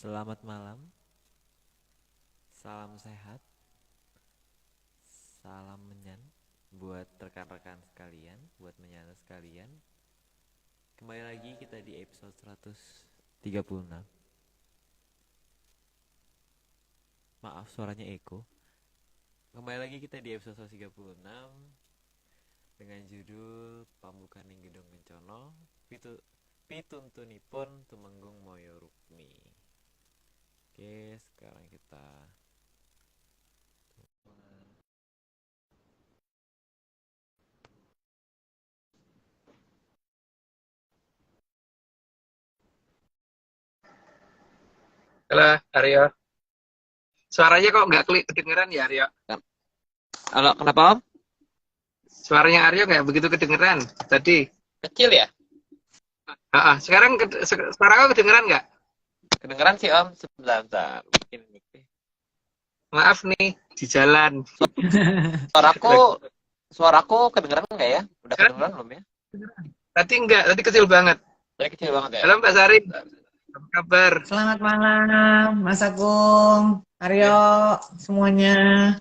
Selamat malam, salam sehat, salam menyan buat rekan-rekan sekalian, buat menyana sekalian. Kembali lagi kita di episode 136. Maaf suaranya Eko. Kembali lagi kita di episode 136 dengan judul Pambukaning Gedong Kencono Pituntunipun Tumenggung Moyo Rukmi. Oke, sekarang kita Halo, Aryo. Suaranya kok nggak kedengeran ya, Aryo? Halo, kenapa Om? Suaranya Aryo nggak begitu kedengeran tadi. Kecil ya? Sekarang suara kau kedengeran nggak? Kedengeran sih Om, sebentar. Mungkin ini. Maaf nih, di jalan. Suaraku kedengeran nggak ya? Udah Kan? kedengeran belum ya? Tadi enggak, tadi kecil banget. Udah kecil banget ya? Halo Mbak Sari, apa kabar? Selamat malam, Mas Agung, Aryo, semuanya.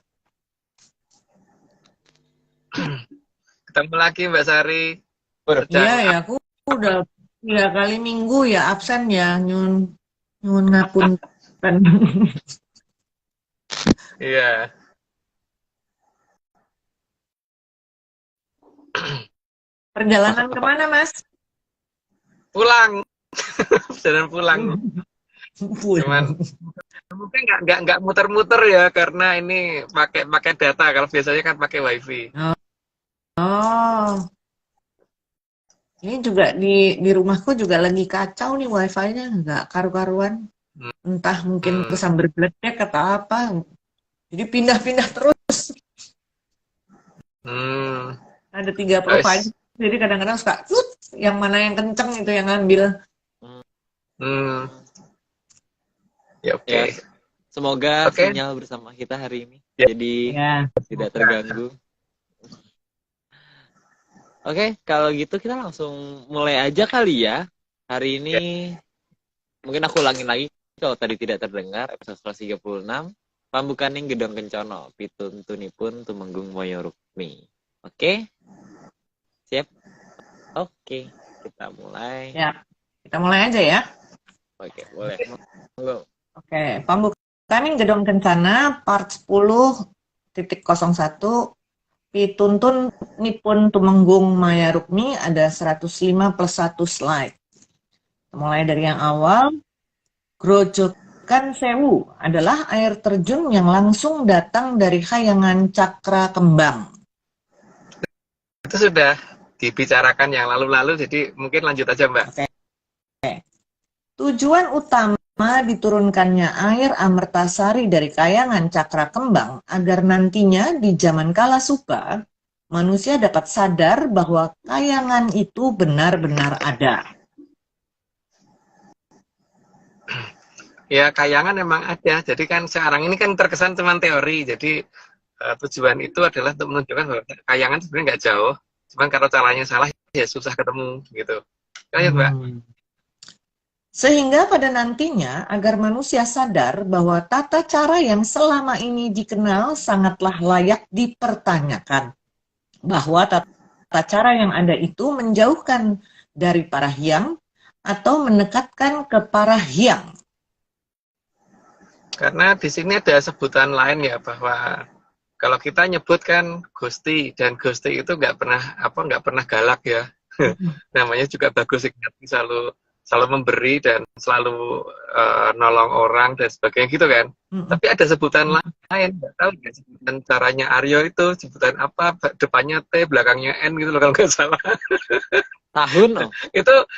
Ketemu lagi Mbak Sari. Iya ya, aku udah 3 kali minggu ya absen ya, nyun ngapunten. Iya. Perjalanan kemana, Mas? Pulang. Jalan pulang. Cuman mungkin nggak muter-muter ya karena ini pakai data. Kalau biasanya kan pakai wifi. Oh, ini juga di rumahku juga lagi kacau nih wifi-nya, nggak karu-karuan. Entah mungkin kesambar gledek atau apa. Jadi pindah-pindah terus. Ada 3 provider, jadi kadang-kadang suka yang mana yang kenceng itu yang ngambil. Ya oke. Ya, semoga sinyal bersama kita hari ini jadi tidak terganggu. Oke, kalau gitu kita langsung mulai aja kali ya. Hari ini mungkin aku ulangin lagi kalau tadi tidak terdengar episode 136 Pambukaning Gedong Kencono Pituntunipun Tumenggung Moyo Rukmi. Oke? Siap? Oke, kita mulai. Ya, kita mulai aja ya. Oke, boleh. Monggo. Oke, Pambukaning Gedong Kencana part 10.01 Pituntun Nipun Tumenggung Maya Rukmi ada 105 plus 1 slide. Mulai dari yang awal, Grojogan Sewu adalah air terjun yang langsung datang dari Khayangan Cakra Kembang. Itu sudah dibicarakan yang lalu-lalu, jadi mungkin lanjut aja Mbak. Oke. Tujuan utama diturunkannya air Amertasari dari Khayangan Cakra Kembang agar nantinya di zaman kala suka, manusia dapat sadar bahwa Khayangan itu benar-benar ada. Ya, Khayangan memang ada. Jadi kan sekarang ini kan terkesan cuma teori. Jadi tujuan itu adalah untuk menunjukkan bahwa Khayangan sebenarnya nggak jauh. Cuman kalau caranya salah, ya susah ketemu gitu. Lanjut Mbak. Sehingga pada nantinya agar manusia sadar bahwa tata cara yang selama ini dikenal sangatlah layak dipertanyakan. Bahwa tata cara yang ada itu menjauhkan dari para hyang atau mendekatkan ke para hyang. Karena di sini ada sebutan lain ya, bahwa kalau kita nyebutkan Gusti, dan Gusti itu nggak pernah galak ya. Namanya juga bagus, selalu memberi dan selalu nolong orang dan sebagainya gitu kan. Tapi ada sebutan lain, nggak tahu ya sebutan caranya Aryo itu sebutan apa, depannya T belakangnya N gitu loh kalau nggak salah. Tahun Itu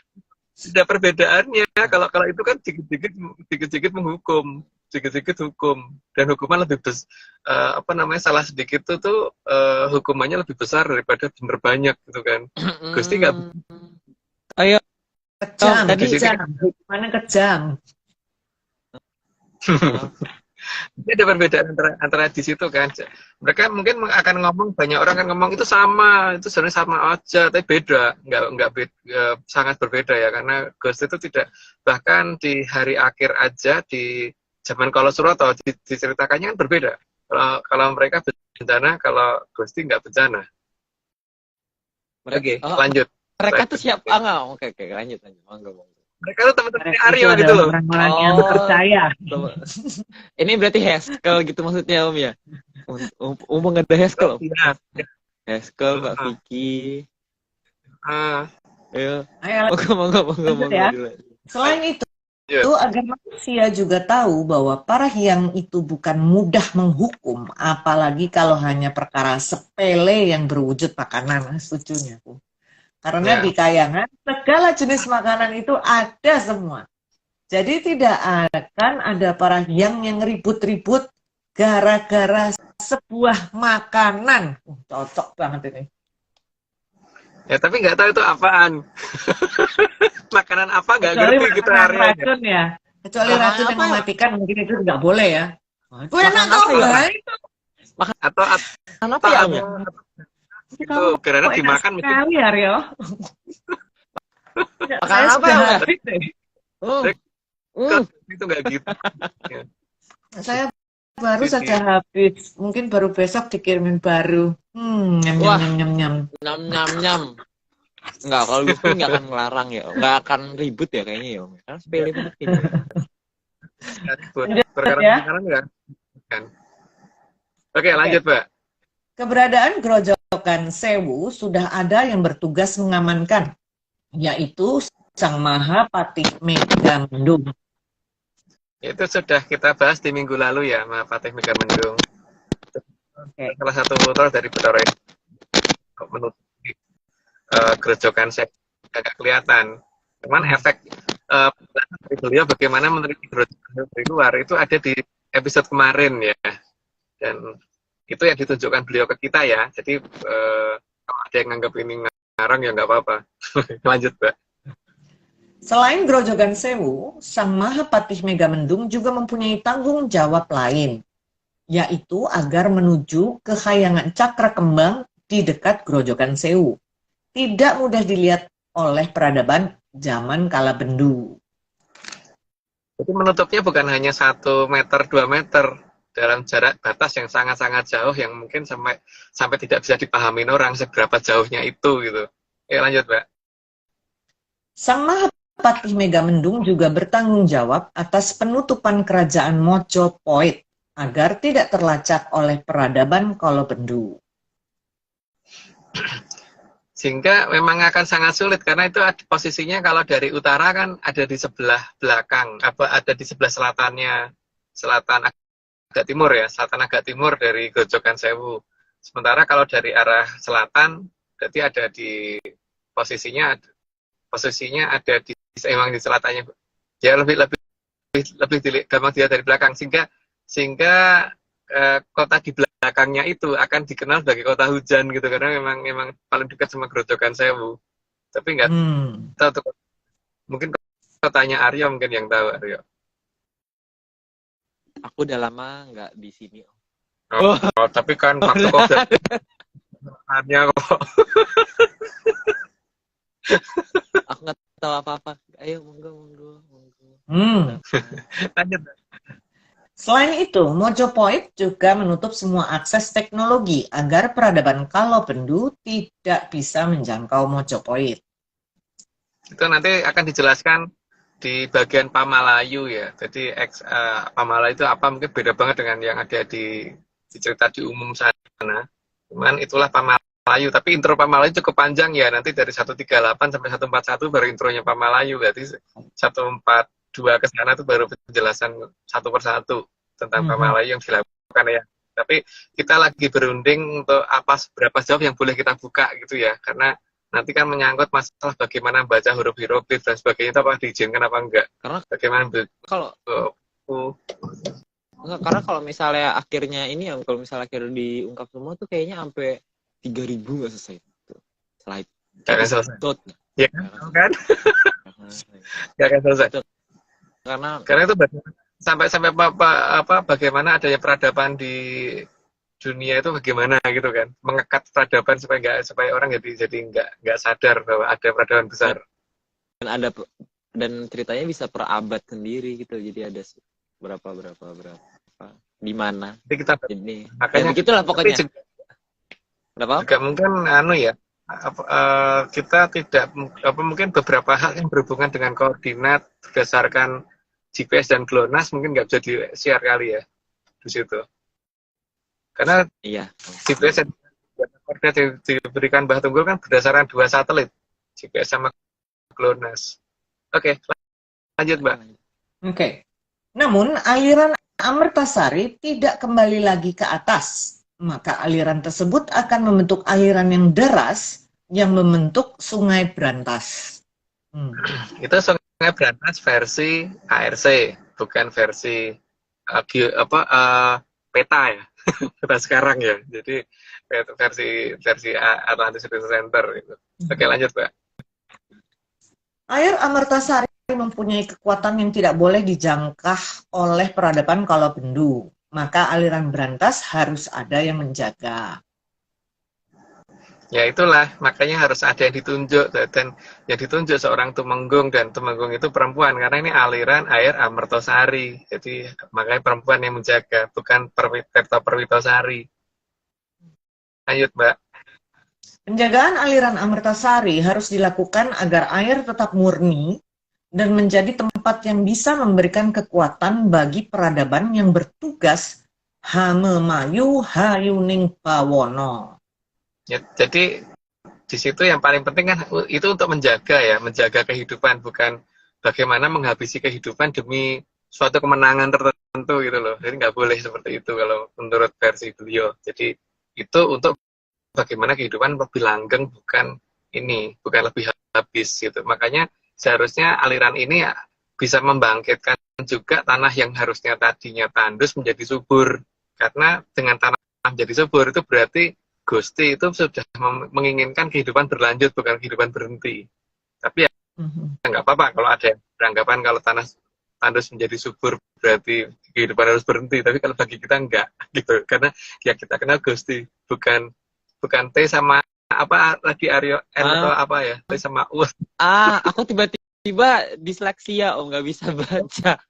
ada perbedaannya. Kalau itu kan dikit-dikit menghukum, dikit-dikit hukum, dan hukuman lebih salah sedikit tuh hukumannya lebih besar daripada bener banyak gitu kan. Gusti nggak. Ayo. Kejam, mana kejam. Jadi ada perbedaan antara di situ kan. Mereka mungkin akan ngomong, banyak orang akan ngomong itu sama, itu sebenarnya sama aja, tapi beda, nggak beda, sangat berbeda ya, karena ghost itu tidak, bahkan di hari akhir aja di zaman Kala Surata diceritakannya kan berbeda. Kalau mereka bencana, kalau ghosting nggak bencana. Oke, lanjut. Mereka tuh siap, enggak, oke, lanjut, monggo. Mereka tuh teman-teman Mereka Aryo itu gitu loh. adalah orang-orang yang percaya. Ini berarti Haskell gitu maksudnya Om ya? Umum ada Haskell Om? Iya. Haskell, Mbak Vicky. Ayo. Ayo, Monggo. ya. Selain itu agar manusia juga tahu bahwa para hyang itu bukan mudah menghukum, apalagi kalau hanya perkara sepele yang berwujud makanan. Setujunya aku. Karena di kayangan segala jenis makanan itu ada semua. Jadi tidak akan ada para hyang yang ribut-ribut gara-gara sebuah makanan. Cocok banget ini. Ya tapi nggak tahu itu apaan. Makanan apa nggak Kecuali ngerti kita makanan areanya. racun ya. Kecuali racun yang mematikan mungkin itu nggak boleh ya. Itu Makan enak apa ya? Atau Apa ya Om ya? itu karena dimakan mesti sekali ya Rio. Makanan apa ya? Habis deh. itu nggak gitu. Saya baru saja habis. Mungkin baru besok dikirimin baru. Nyam. Enggak, kalau gitu nggak akan ngelarang ya, nggak akan ribut ya kayaknya ya Om. Karena sepele banget ini. Perkara ya. makanan nggak kan. Oke, lanjut Pak. Keberadaan Grojogan Sewu sudah ada yang bertugas mengamankan, yaitu Sang Maha Patih Megamendung. Itu sudah kita bahas di minggu lalu ya, Patih Megamendung. Salah satu putra dari Bathara menutupi Grojogan Sewu agak kelihatan. Cuman efek dari beliau bagaimana menerima Grojogan dari luar itu ada di episode kemarin ya. Dan itu yang ditunjukkan beliau ke kita ya. Jadi kalau ada yang nganggap ini ngarang ya nggak apa-apa. Lanjut, Mbak. Selain Grojogan Sewu, Sang Maha Patih Megamendung juga mempunyai tanggung jawab lain, yaitu agar menuju ke Khayangan Cakra Kembang di dekat Grojogan Sewu. Tidak mudah dilihat oleh peradaban zaman Kala Bendu. Jadi menutupnya bukan hanya 1 meter, 2 meter, dalam jarak batas yang sangat-sangat jauh yang mungkin sampai tidak bisa dipahami orang seberapa jauhnya itu gitu. Ya lanjut, Mbak. Sang Maha Patih Megamendung juga bertanggung jawab atas penutupan kerajaan Mojopahit agar tidak terlacak oleh peradaban Kala Bendu. Sehingga memang akan sangat sulit karena itu posisinya kalau dari utara kan ada di sebelah belakang, ada di sebelah selatan agak timur ya, selatan agak timur dari Grojogan Sewu. Sementara kalau dari arah selatan, berarti ada di posisinya ada di emang di selatannya. Ya lebih gampang dilihat dari belakang sehingga kota di belakangnya itu akan dikenal sebagai kota hujan gitu karena memang paling dekat sama Grojogan Sewu. Tapi nggak tahu tuh, mungkin kotanya Aryo mungkin yang tahu Aryo. Aku udah lama nggak di sini. Tapi kan waktu COVID hanya kok. Aku nggak tahu apa-apa. Ayo monggo. Lanjut. Selain itu, Mojopahit juga menutup semua akses teknologi agar peradaban Kala Bendu tidak bisa menjangkau Mojopahit. Itu nanti akan dijelaskan di bagian Pamalayu ya. Jadi Pamalayu itu apa mungkin beda banget dengan yang ada di cerita di umum sana. Cuman itulah Pamalayu. Tapi intro Pamalayu cukup panjang ya. Nanti dari 138 sampai 141 baru intronya Pamalayu. Berarti 142 ke sana itu baru penjelasan satu persatu tentang Pamalayu yang dilakukan ya. Tapi kita lagi berunding untuk berapa jauh yang boleh kita buka gitu ya. Karena nanti kan menyangkut masalah bagaimana baca huruf hieroglif dan sebagainya itu apa diizinkan apa enggak. Karena bagaimana kalau misalnya akhirnya ini ya, kalau misalnya akhirnya diungkap semua tuh kayaknya sampai 3.000 nggak selesai. Setelah itu. Jangan selesai. Ya kan? Nggak akan selesai. Karena itu sampai bagaimana adanya peradaban di dunia itu bagaimana gitu kan, mengekat peradaban supaya orang jadi nggak sadar bahwa ada peradaban besar. Dan ceritanya bisa per abad sendiri gitu, jadi ada berapa di mana. Jadi kita Ini makanya ya begitulah pokoknya. juga mungkin kita tidak mungkin beberapa hal yang berhubungan dengan koordinat berdasarkan GPS dan GLONASS mungkin nggak bisa di-share kali ya di situ. Karena Iya. GPS yang diberikan Mbah Tunggul kan berdasarkan 2 satelit, GPS sama GLONASS. Oke, lanjut Mbak. Oke. Namun aliran Amertasari tidak kembali lagi ke atas, maka aliran tersebut akan membentuk aliran yang deras yang membentuk Sungai Brantas. Itu Sungai Brantas versi ARC, bukan versi peta ya. Peta sekarang ya. Jadi versi Atlantis Research Center itu. Oke, lanjut Mbak. Air Amertasari mempunyai kekuatan yang tidak boleh dijangkau oleh peradaban Kalabendu, maka aliran Brantas harus ada yang menjaga. Ya itulah, makanya harus ada yang ditunjuk, dan yang ditunjuk seorang Tumenggung, dan Tumenggung itu perempuan, karena ini aliran air Amertasari, jadi makanya perempuan yang menjaga, bukan Tirta Perwitosari. Lanjut Mbak. Penjagaan aliran Amertasari harus dilakukan agar air tetap murni dan menjadi tempat yang bisa memberikan kekuatan bagi peradaban yang bertugas Hamemayu Hayuning Bawono. Ya, jadi di situ yang paling penting kan itu untuk menjaga kehidupan, bukan bagaimana menghabisi kehidupan demi suatu kemenangan tertentu gitu loh. Jadi nggak boleh seperti itu kalau menurut versi beliau. Jadi itu untuk bagaimana kehidupan lebih langgeng, bukan lebih habis gitu. Makanya seharusnya aliran ini bisa membangkitkan juga tanah yang harusnya tadinya tandus menjadi subur. Karena dengan tanah menjadi subur itu berarti Gusti itu sudah menginginkan kehidupan berlanjut, bukan kehidupan berhenti. Tapi ya nggak apa-apa kalau ada yang beranggapan kalau tanah tandus menjadi subur berarti kehidupan harus berhenti. Tapi kalau bagi kita enggak gitu. Karena ya kita kenal Gusti, bukan T sama apa lagi Aryo N atau apa ya, T sama U. Aku tiba-tiba disleksia, nggak bisa baca.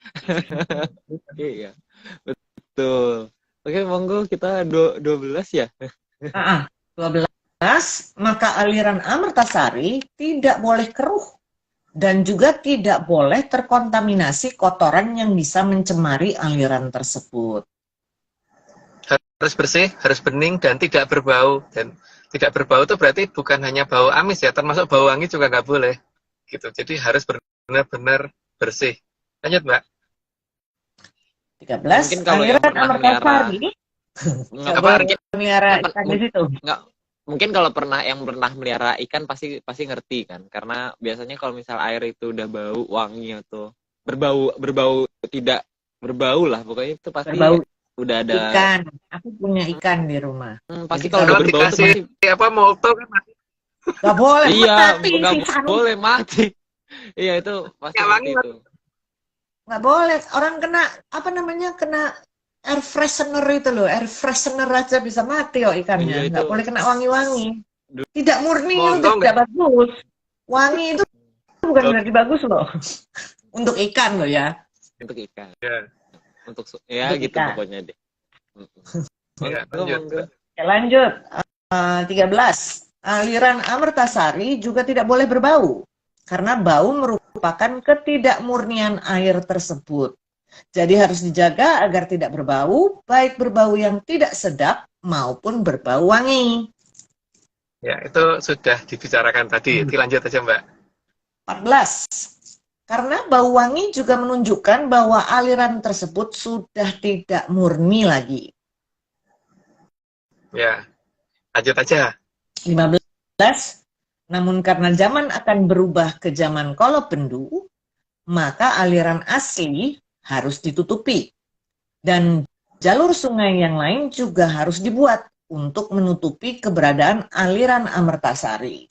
Iya, betul. Oke, monggo kita 12 ya. 12, maka aliran Amertasari tidak boleh keruh dan juga tidak boleh terkontaminasi kotoran yang bisa mencemari aliran tersebut. Harus bersih, harus bening, dan tidak berbau. Dan tidak berbau itu berarti bukan hanya bau amis ya, termasuk bau wangi juga nggak boleh. Gitu. Jadi harus benar-benar bersih. Lanjut Mbak. 13, aliran Amertasari nggak boleh melihara ikan di situ. Mungkin kalau yang pernah melihara ikan pasti ngerti kan, karena biasanya kalau misal air itu udah bau wangi atau berbau tidak berbau lah, pokoknya itu pasti berbau. Udah ada ikan. Aku punya ikan di rumah. Pasti kalau udah berbau itu pasti molto kan mati. Gak boleh mati. Iya, gak boleh mati. Iya, itu pasti mati itu. Gak boleh. Orang kena air freshener itu loh. Air freshener aja bisa mati ikannya. Gak boleh kena wangi-wangi. Tidak murni itu tidak bagus. Wangi itu bukan berarti bagus loh. Untuk ikan loh ya. Untuk ikan. Ya. Untuk gitu ikan. Pokoknya deh. Lanjut. 13. Aliran Amertasari juga tidak boleh berbau karena bau merupakan ketidakmurnian air tersebut. Jadi harus dijaga agar tidak berbau, baik berbau yang tidak sedap maupun berbau wangi. Ya, itu sudah dibicarakan tadi. Lanjut aja Mbak. 14. Karena bau wangi juga menunjukkan bahwa aliran tersebut sudah tidak murni lagi. Ya, lanjut aja. 15. Namun karena zaman akan berubah ke zaman Kalabendu, maka aliran asli harus ditutupi. Dan jalur sungai yang lain juga harus dibuat untuk menutupi keberadaan aliran Amertasari.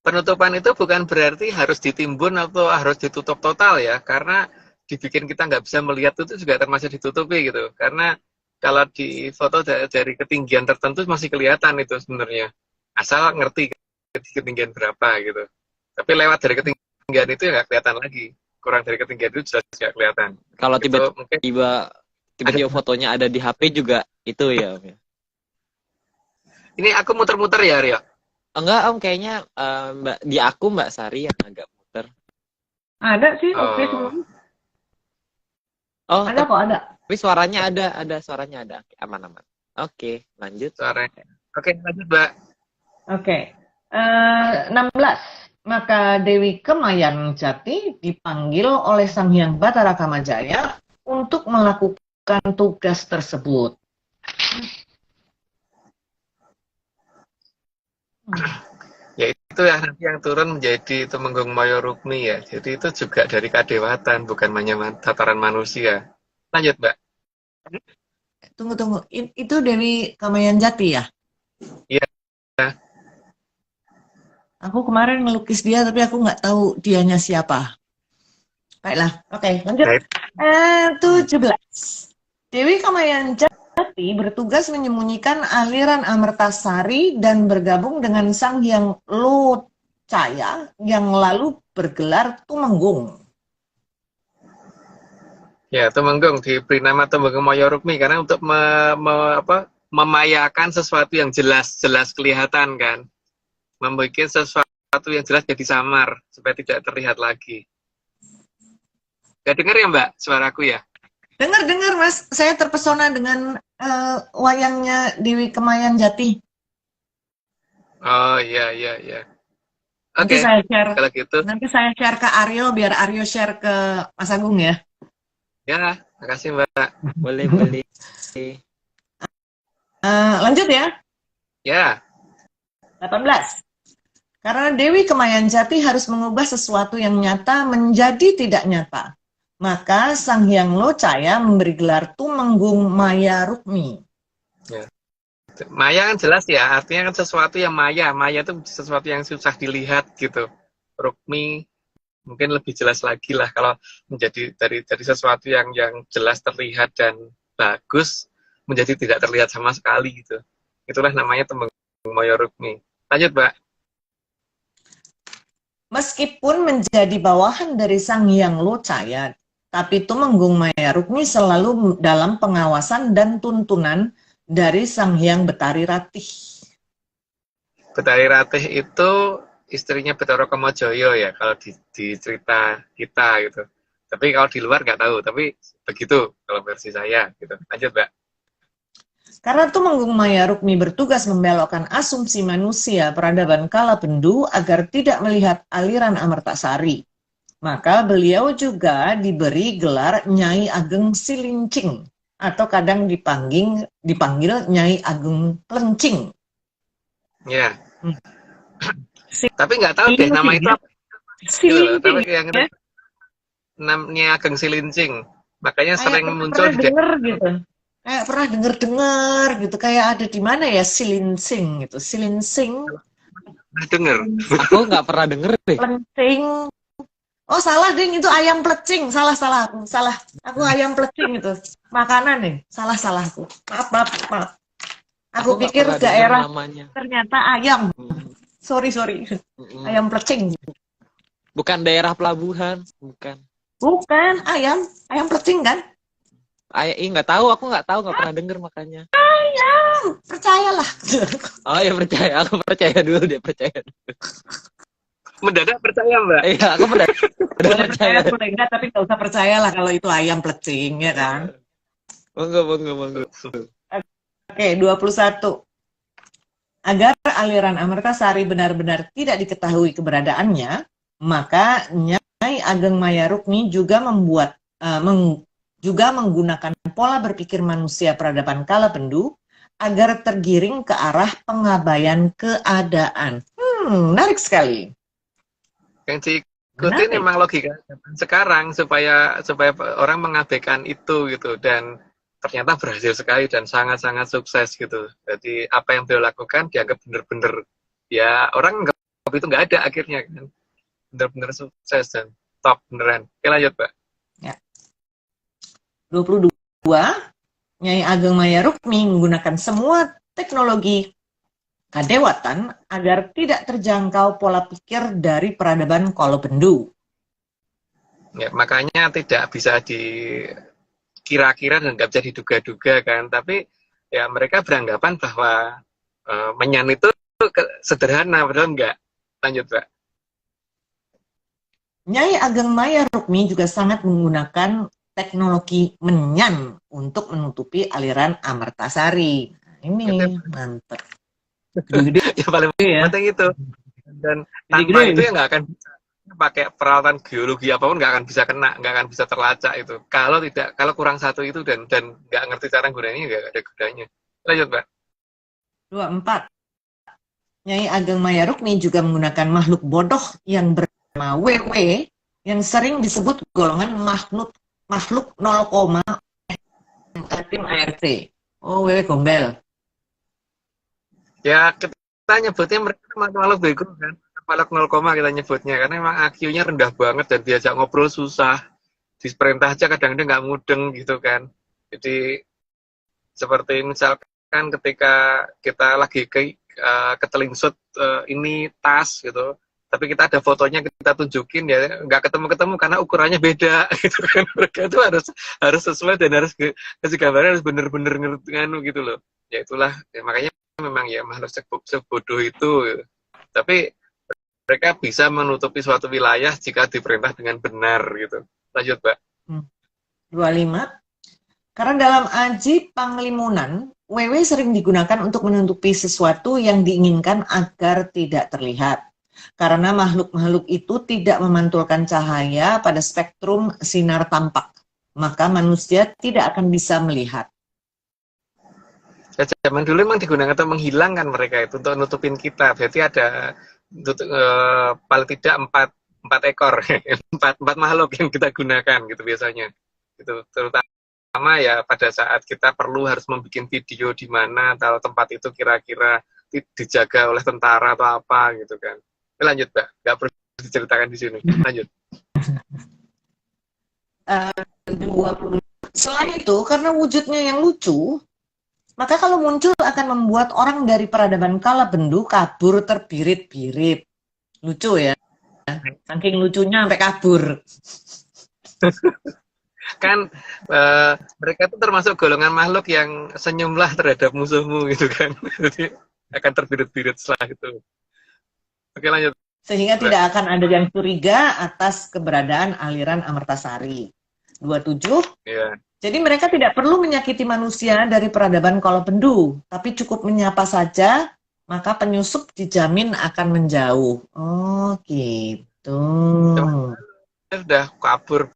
Penutupan itu bukan berarti harus ditimbun atau harus ditutup total ya, karena dibikin kita nggak bisa melihat itu juga termasuk ditutupi gitu. Karena kalau di foto dari ketinggian tertentu masih kelihatan itu sebenarnya. Asal ngerti ketinggian berapa gitu. Tapi lewat dari ketinggian itu ya nggak kelihatan lagi. Kurang dari ketinggian itu jelas nggak kelihatan. Kalau Itu mungkin tiba-tiba fotonya ada di HP juga itu ya Om ya. ini aku muter-muter ya, Rio. Enggak Om, kayaknya di aku Mbak Sari yang agak muter. Ada sih, Oh. oke semua. Oh, Ada kok, ada. tapi suaranya ada suaranya ada. Aman-aman. Oke, lanjut. Suaranya. Oke, lanjut, Mbak. Oke. 16. Maka Dewi Kemayan Jati dipanggil oleh Sang Hyang Batara Kamajaya untuk melakukan tugas tersebut. Ya itu ya nanti yang turun menjadi Tumenggung Maya Rukmi ya. Jadi itu juga dari kadewatan, bukan hanya tataran manusia. Lanjut, Mbak. Tunggu. Itu Dewi Kamayan Jati ya? Iya. Aku kemarin melukis dia, tapi aku nggak tahu dianya siapa. Baiklah, oke, lanjut. Baik. 17. Dewi Kamayan Jati bertugas menyembunyikan aliran Amertasari dan bergabung dengan Sang Hyang Locaya yang lalu bergelar Tumenggung. Ya, Tumenggung diberi nama Tumenggung Maya Rukmi karena untuk memayakan sesuatu yang jelas kelihatan kan. Membuat sesuatu yang jelas jadi samar supaya tidak terlihat lagi. Gak dengar ya Mbak suaraku ya? Dengar Mas, saya terpesona dengan wayangnya Dewi Kemayan Jati. Oh iya. Nanti Oke, saya share. kalau gitu. Nanti saya share ke Aryo biar Aryo share ke Mas Agung ya. Ya, makasih Mbak. Boleh. Lanjut ya. Ya, 18. Karena Dewi Kemayan Jati harus mengubah sesuatu yang nyata menjadi tidak nyata. Maka Sang Hyang Locaya memberi gelar Tumenggung Maya Rukmi. maya kan jelas ya, artinya kan sesuatu yang maya. Maya itu sesuatu yang susah dilihat gitu. Rukmi mungkin lebih jelas lagi lah kalau menjadi dari sesuatu yang jelas terlihat dan bagus menjadi tidak terlihat sama sekali gitu. Itulah namanya Tumenggung Maya Rukmi. Lanjut, Mbak. Meskipun menjadi bawahan dari Sang Hyang Locaya, tapi Tumenggung Maya Rukmi selalu dalam pengawasan dan tuntunan dari Sang Hyang Betari Ratih. Betari Ratih itu istrinya Bathara Kamajaya ya kalau di cerita kita gitu. Tapi kalau di luar nggak tahu, tapi begitu kalau versi saya gitu. Lanjut, Mbak. Karena Tumenggung Maya Rukmi bertugas membelokkan asumsi manusia peradaban kala pendu agar tidak melihat aliran Amertasari. Maka beliau juga diberi gelar Nyai Ageng Silincing atau kadang dipanggil Nyai Ageng Plencing. Ya. Tapi nggak tahu deh nama itu apa. Gitu, tapi yang ya? namanya Ageng Silincing. Makanya sering muncul pernah denger gitu. Kayak pernah denger gitu, kayak ada di mana ya Silincing gitu. Silincing. Denger. Aku nggak pernah denger deh. Plencing. Oh salah ding, itu ayam plecing. Salah aku ayam plecing itu makanan nih. Salah aku. Maaf. Aku nggak pikir pernah denger daerah namanya. ternyata ayam. Sorry. Mm-mm. Ayam plecing. Bukan daerah pelabuhan, bukan. Bukan ayam plecing kan? Nggak tahu, aku nggak pernah denger makanya. Percayalah. Oh ya percaya, aku percaya dulu dia percaya. Mendadak percaya, Mbak. Iya, aku udah Boleh percaya. percaya, boleh enggak, tapi nggak usah percayalah kalau itu ayam plecing ya kan? Monggo. Oke, 21. Agar aliran Amertasari benar-benar tidak diketahui keberadaannya, maka Nyai Ageng Maya Rukmi juga juga menggunakan pola berpikir manusia peradaban kala pendu agar tergiring ke arah pengabaian keadaan. Menarik sekali. Yang diikutin memang logika sekarang supaya orang mengabaikan itu gitu, dan ternyata berhasil sekali dan sangat-sangat sukses gitu. Jadi apa yang beliau lakukan dianggap benar-benar ya orang anggap itu nggak ada akhirnya kan. Benar-benar sukses dan top beneran. Oke, lanjut, Mbak. Ya. 22, Nyai Ageng Maya Rukmi menggunakan semua teknologi kadewatan agar tidak terjangkau pola pikir dari peradaban Kolobendu. Ya, makanya tidak bisa dikira-kira dan nggak bisa diduga-duga kan. Tapi ya mereka beranggapan bahwa menyan itu sederhana, padahal enggak. Lanjut, Pak. Nyai Ageng Maya Rukmi juga sangat menggunakan teknologi menyan untuk menutupi aliran Amartasari. Nah, ini mantep. Gede-gede Ya paling ya. penting itu. Dan tanpa Gede-gede. itu ya nggak akan bisa pakai peralatan geologi apapun nggak akan bisa kena, nggak akan bisa terlacak itu. Kalau kurang satu itu dan nggak ngerti cara gunanya nggak ada gunanya. Lanjut, Pak. 24. Nyai Ageng Maya Rukmi juga menggunakan makhluk bodoh yang bernama WW yang sering disebut golongan makhluk 0, tim ART. Oh, WW Gombel. Ya kita nyebutnya mereka makhluk bego kan. Makhluk 0, kita nyebutnya karena memang IQ-nya rendah banget dan diajak ngobrol susah. Diperintah aja kadang-kadang nggak mudeng gitu kan. Jadi seperti misalkan ketika kita lagi ketelingsut ini tas gitu, tapi kita ada fotonya kita tunjukin ya nggak ketemu karena ukurannya beda gitu kan. Mereka itu harus sesuai dan harus kasih gambarnya harus bener-bener nganu gitu loh. Ya itulah ya, makanya memang ya makhluk sebodoh itu gitu. Tapi mereka bisa menutupi suatu wilayah jika diperintah dengan benar gitu. Lanjut, Pak. 25. Karena dalam aji panglimunan, WW sering digunakan untuk menutupi sesuatu yang diinginkan agar tidak terlihat. Karena makhluk-makhluk itu tidak memantulkan cahaya pada spektrum sinar tampak, maka manusia tidak akan bisa melihat. Ya, zaman dulu memang digunakan untuk menghilangkan mereka itu untuk nutupin kita. Berarti ada paling tidak empat ekor, empat makhluk yang kita gunakan gitu biasanya. Gitu, terutama ya pada saat kita perlu harus membuat video di mana atau tempat itu kira-kira dijaga oleh tentara atau apa gitu kan. Lanjut, Mbak. Nggak perlu diceritakan di sini. Lanjut. 20. Selain itu, karena wujudnya yang lucu, maka kalau muncul akan membuat orang dari peradaban Kalabendu kabur terbirit-birit. Lucu ya. Saking lucunya sampai kabur. Kan mereka itu termasuk golongan makhluk yang senyumlah terhadap musuhmu gitu kan. Jadi akan terbirit-birit setelah itu. Oke, lanjut. Sehingga tidak akan ada yang curiga atas keberadaan aliran Amartasari. 27. Iya. Jadi mereka tidak perlu menyakiti manusia dari peradaban Kolobendu, tapi cukup menyapa saja, maka penyusup dijamin akan menjauh. Oh, gitu. Udah kabur.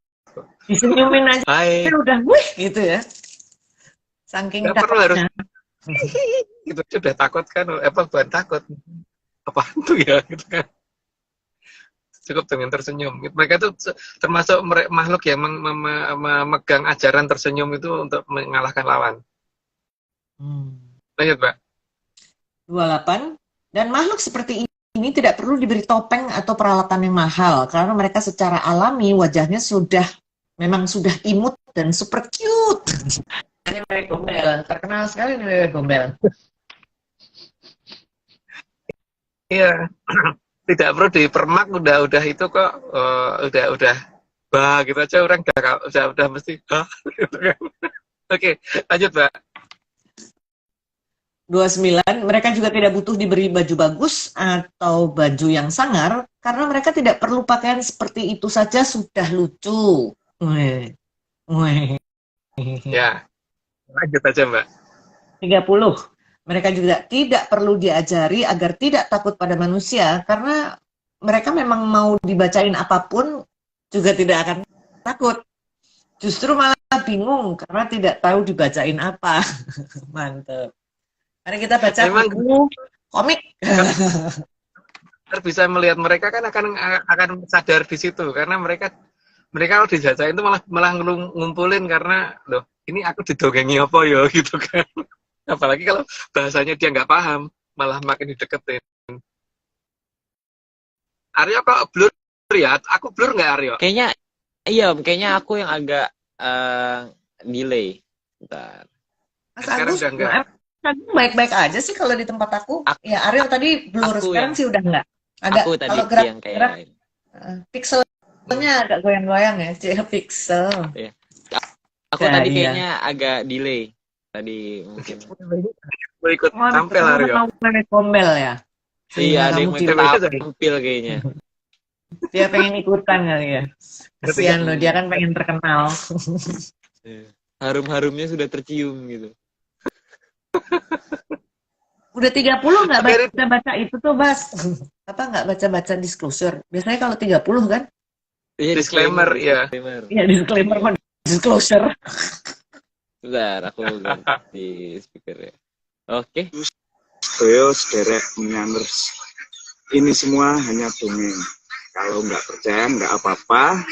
Disenyumin aja Hai. udah, wih, gitu ya. Saking Nggak perlu harus takutnya. gitu sudah takut kan? Bukan takut. Apa itu ya gitu kan? Cukup dengan tersenyum. Mereka itu termasuk makhluk yang memegang ajaran tersenyum itu untuk mengalahkan lawan. Lanjut, Pak. 28. Dan makhluk seperti ini tidak perlu diberi topeng atau peralatan yang mahal, karena mereka secara alami wajahnya memang sudah imut dan super cute. Ini Wewe Gombel, terkenal sekali nih Wewe Gombel. Iya. Tidak perlu dipermak, udah itu kok udah bah gitu aja orang udah mesti gitu kan. Oke, lanjut, Pak. 29, mereka juga tidak butuh diberi baju bagus atau baju yang sangar, karena mereka tidak perlu pakaian seperti itu saja sudah lucu. Weh. Ya, lanjut aja, Mbak. 30. Mereka juga tidak perlu diajari agar tidak takut pada manusia, karena mereka memang mau dibacain apapun juga tidak akan takut. Justru malah bingung karena tidak tahu dibacain apa. Mantep. Mari kita baca buku komik. Bisa melihat mereka kan akan sadar di situ karena mereka kalau dijajain itu malah ngumpulin karena loh ini aku didongengi apa ya gitu kan. Apalagi kalau bahasanya dia nggak paham, malah makin dideketin. Aryo kok blur ya? Aku blur nggak, Aryo? Kayaknya, iya, kayaknya aku yang agak delay. Bentar. Mas Sekarang Agus, udah enggak. tadi baik-baik aja sih kalau di tempat aku. Ya Ariel tadi blur, aku sekarang yang- sih udah enggak. Agak Aku tadi kalau gerak yang kayak pixelnya agak goyang-goyang ya, pixel. aku Ya, tadi iya. kayaknya agak delay. Tadi mungkin. Gue ikut tampil Aryo. Kamu pengen gombel ya. Iya, ada Sehingga yang kamu mau tidak ikut tampil kayaknya. dia pengen ikutan kali ya. Kasihan Iya. loh, dia kan pengen terkenal. Iya. Harum-harumnya sudah tercium gitu. Udah 30 nggak baca-baca itu tuh, Bas. Apa nggak baca-baca disclosure? Biasanya kalau 30 kan? Iya, Disclaimer, ya. disclaimer. Iya, disclaimer sama disclosure. Bentar, aku ganti speaker ya. Oke. Sedaya sederek menyanders. Ini semua hanya dongeng. Kalau nggak percaya nggak apa-apa.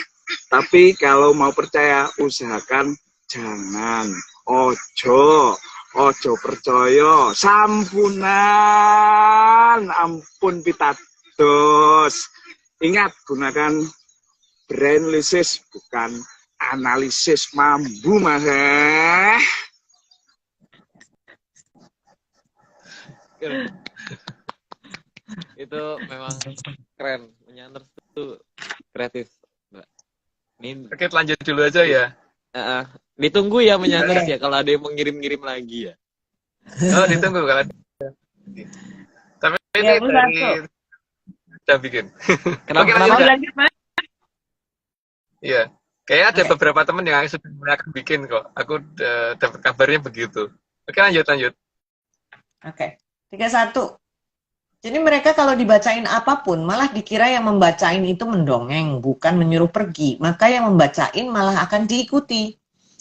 Tapi kalau mau percaya usahakan jangan. Ojo percaya. Sampunan, ampun pitados. Ingat gunakan brainlysis bukan analisis mambu mas. Itu memang keren. Menyanders itu kreatif, Mbak. Ini Oke, lanjut dulu aja ya. ditunggu ya menyanders ya kalau ada yang mengirim-ngirim lagi ya. Oh, ditunggu kalau. Tapi ini Ya, Bu, dari satu. udah bikin. Kenapa? Oke, Kenapa? lanjut. Lanjut, Mas. Iya. Kayaknya ada Oke. beberapa teman yang sudah mulai akan bikin kok. Aku dapat kabarnya begitu. Oke, lanjut. Oke. 31. Jadi mereka kalau dibacain apapun, malah dikira yang membacain itu mendongeng, bukan menyuruh pergi. Maka yang membacain malah akan diikuti.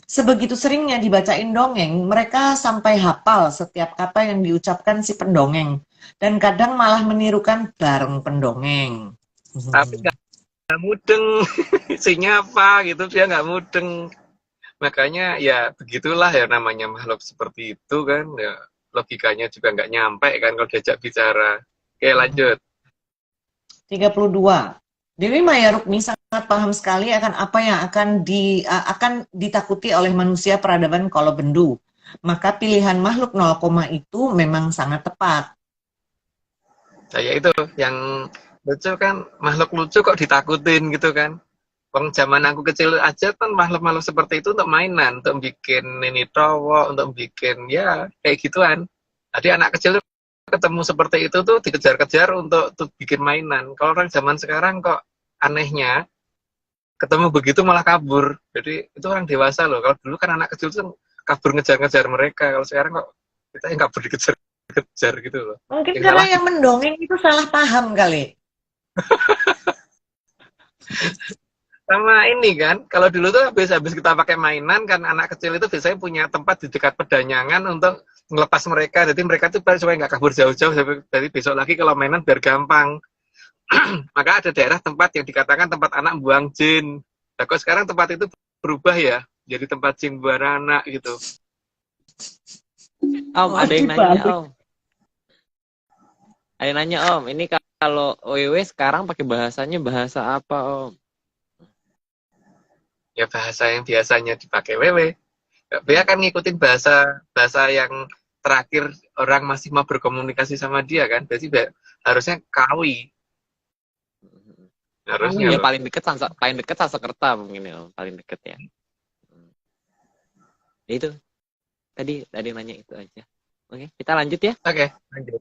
Sebegitu seringnya dibacain dongeng, mereka sampai hafal setiap kata yang diucapkan si pendongeng. Dan kadang malah menirukan bareng pendongeng. Tapi nggak mudeng. Isinya apa gitu, dia nggak mudeng. Makanya ya begitulah ya namanya makhluk seperti itu kan. Ya, logikanya juga nggak nyampe kan kalau diajak bicara. Oke, lanjut. 32. Dewi Maya Rukmi sangat paham sekali akan apa yang akan ditakuti oleh manusia peradaban Kolobendu. Maka pilihan makhluk 0, itu memang sangat tepat. Saya itu yang lucu kan, makhluk lucu kok ditakutin gitu kan. Wong zaman aku kecil aja kan makhluk-makhluk seperti itu untuk mainan, untuk bikin ini towo, untuk bikin ya kayak gituan. Jadi anak kecil tuh ketemu seperti itu tuh dikejar-kejar untuk bikin mainan. Kalau orang zaman sekarang kok anehnya ketemu begitu malah kabur. Jadi itu orang dewasa loh. Kalau dulu kan anak kecil tuh kabur ngejar-ngejar mereka. Kalau sekarang kok kita yang kabur dikejar-kejar gitu loh. Mungkin Yang karena salah yang mendongeng itu salah paham kali. sama ini kan, kalau dulu tuh habis kita pakai mainan kan anak kecil itu biasanya punya tempat di dekat pedanyangan untuk ngelepas mereka. Jadi mereka tuh supaya nggak kabur jauh-jauh. Jadi besok lagi kalau mainan biar gampang. Maka ada daerah tempat yang dikatakan tempat anak buang jin. Nah, kok sekarang tempat itu berubah ya, jadi tempat jin buang anak gitu. Om, Oh, ada yang nanya dibalik. Om. Ada yang nanya Om, ini kalau OWW sekarang pakai bahasanya bahasa apa Om? Ya bahasa yang biasanya dipakai wewe. Dia kan ngikutin bahasa yang terakhir orang masih mau berkomunikasi sama dia kan. Berarti harusnya kawi. Harusnya Ya loh. paling dekat Sanskerta mungkin ya Om, paling dekat ya. Ya itu. Tadi nanya itu aja. Oke, kita lanjut ya. Oke, lanjut.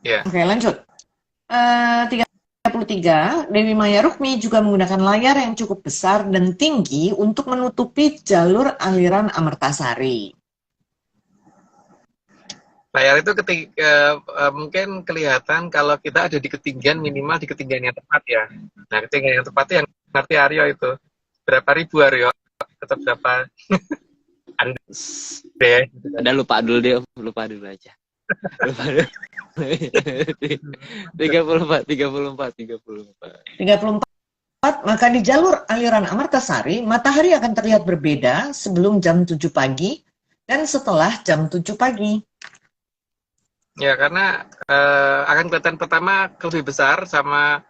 Ya. Oke, lanjut. 33, Dewi Maya Rukmi juga menggunakan layar yang cukup besar dan tinggi untuk menutupi jalur aliran Amertasari. Layar itu ketika mungkin kelihatan kalau kita ada di ketinggian, minimal di ketinggian yang tepat ya. Nah, ketinggian yang tepat itu yang ngerti Aryo itu. Berapa ribu Aryo? Atau berapa? Ada deh. Ada lupa dulu deh Om, lupa dulu aja. Lupa dulu. 34. 34, maka di jalur aliran Amertasari, matahari akan terlihat berbeda sebelum jam 7 pagi dan setelah jam 7 pagi. Ya, karena akan kelihatan pertama lebih besar sama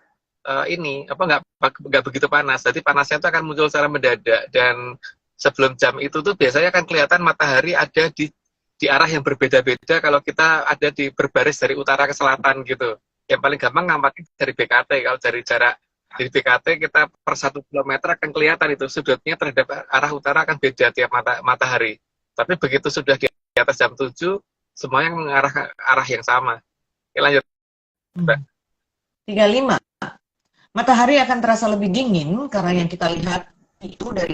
ini nggak begitu panas. Jadi panasnya itu akan muncul secara mendadak dan sebelum jam itu tuh biasanya kan kelihatan matahari ada di arah yang berbeda-beda kalau kita ada di berbaris dari utara ke selatan gitu. Yang paling gampang ngamatin dari BKT. Kalau dari jarak dari BKT kita per 1 kilometer akan kelihatan itu sudutnya terhadap arah utara akan beda tiap matahari. Tapi begitu sudah di atas jam 7, semuanya mengarah ke arah yang sama. Oke, lanjut. 35. Matahari akan terasa lebih dingin karena yang kita lihat itu dari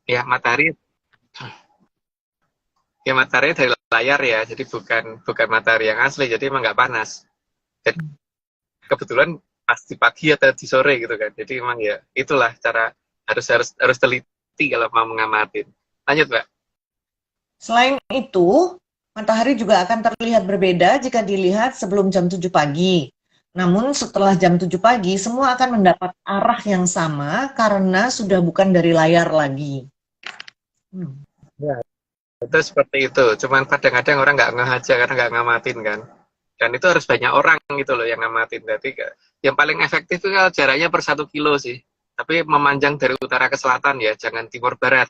Ya, matahari dari layar ya, jadi bukan matahari yang asli, jadi emang nggak panas. Jadi, kebetulan pas di pagi atau di sore gitu kan, jadi emang ya itulah cara harus teliti kalau mau mengamati. Lanjut, Mbak. Selain itu, matahari juga akan terlihat berbeda jika dilihat sebelum jam 7 pagi. Namun setelah jam 7 pagi, semua akan mendapat arah yang sama karena sudah bukan dari layar lagi. Ya, itu seperti itu. Cuman kadang-kadang orang nggak ngeh aja karena nggak ngamatin kan. Dan itu harus banyak orang gitu loh yang ngamatin. Jadi yang paling efektif itu kalau jaraknya per 1 kilo sih. Tapi memanjang dari utara ke selatan ya, jangan timur barat.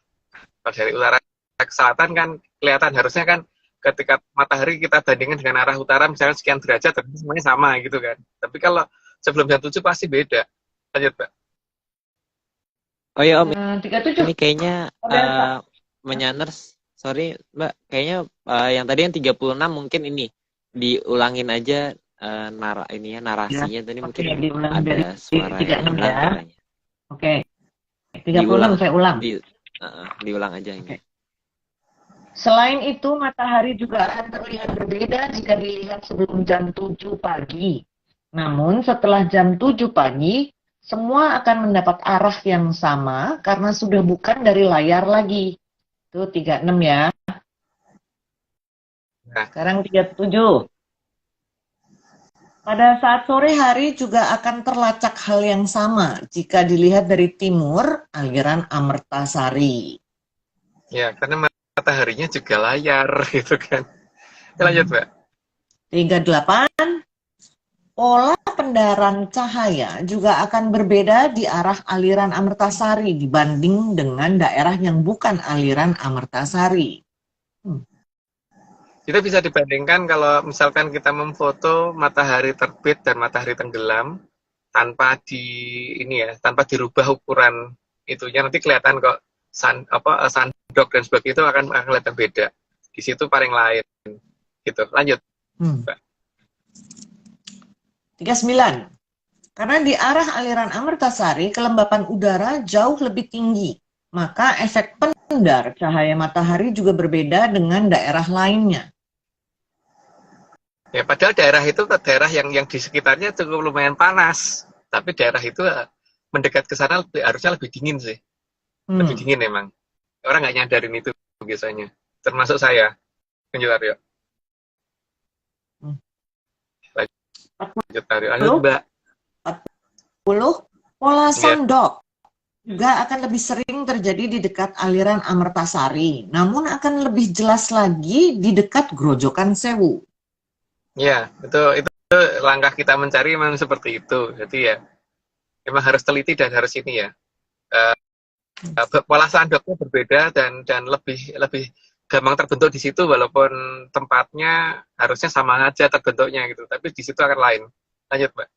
Kalau dari utara ke selatan kan kelihatan harusnya kan ketika matahari kita bandingkan dengan arah utara misalnya sekian derajat, terus semuanya sama gitu kan. Tapi kalau sebelum jam 7 pasti beda. Lanjut, Pak. Oh ya Om, 37. ini kayaknya Ada Menyaners, sorry Mbak, kayaknya yang tadi yang 36 mungkin ini diulangin aja narasinya tadi oke, mungkin diulang dari ada suara 36 yang hilang ya. katanya. Oke. 36 Diulang. saya ulang. Diulang aja ini. Oke. Selain itu, matahari juga akan terlihat berbeda jika dilihat sebelum jam 7 pagi. Namun setelah jam 7 pagi, semua akan mendapat arah yang sama karena sudah bukan dari layar lagi. Itu 36 ya. Nah. Sekarang 37. Pada saat sore hari juga akan terlacak hal yang sama jika dilihat dari timur, aliran Amertasari. Ya, karena mataharinya juga layar gitu kan. Lanjut, Mbak. 38. Pola pendaran cahaya juga akan berbeda di arah aliran Amertasari dibanding dengan daerah yang bukan aliran Amertasari. Itu bisa dibandingkan kalau misalkan kita memfoto matahari terbit dan matahari tenggelam tanpa tanpa dirubah ukuran itunya, nanti kelihatan kok sandok dan sebagainya itu akan kelihatan beda. Di situ paling lain. Gitu. Lanjut. 39. Karena di arah aliran Amertasari kelembapan udara jauh lebih tinggi, maka efek pendar cahaya matahari juga berbeda dengan daerah lainnya. Ya, padahal daerah itu daerah yang di sekitarnya cukup lumayan panas, tapi daerah itu mendekat ke sana harusnya lebih dingin sih. Lebih dingin emang. Orang nggak nyadarin itu biasanya. Termasuk saya. Lanjut, Aryo. Lanjut, Mbak. 40. Pola sandok juga akan lebih sering terjadi di dekat aliran Amertasari, namun akan lebih jelas lagi di dekat Grojogan Sewu. Ya, itu langkah kita mencari memang seperti itu. Jadi ya, memang harus teliti dan harus ini ya. Pola sandoknya berbeda dan lebih gampang terbentuk di situ walaupun tempatnya harusnya sama aja terbentuknya gitu, tapi di situ akan lain. Lanjut, Mbak.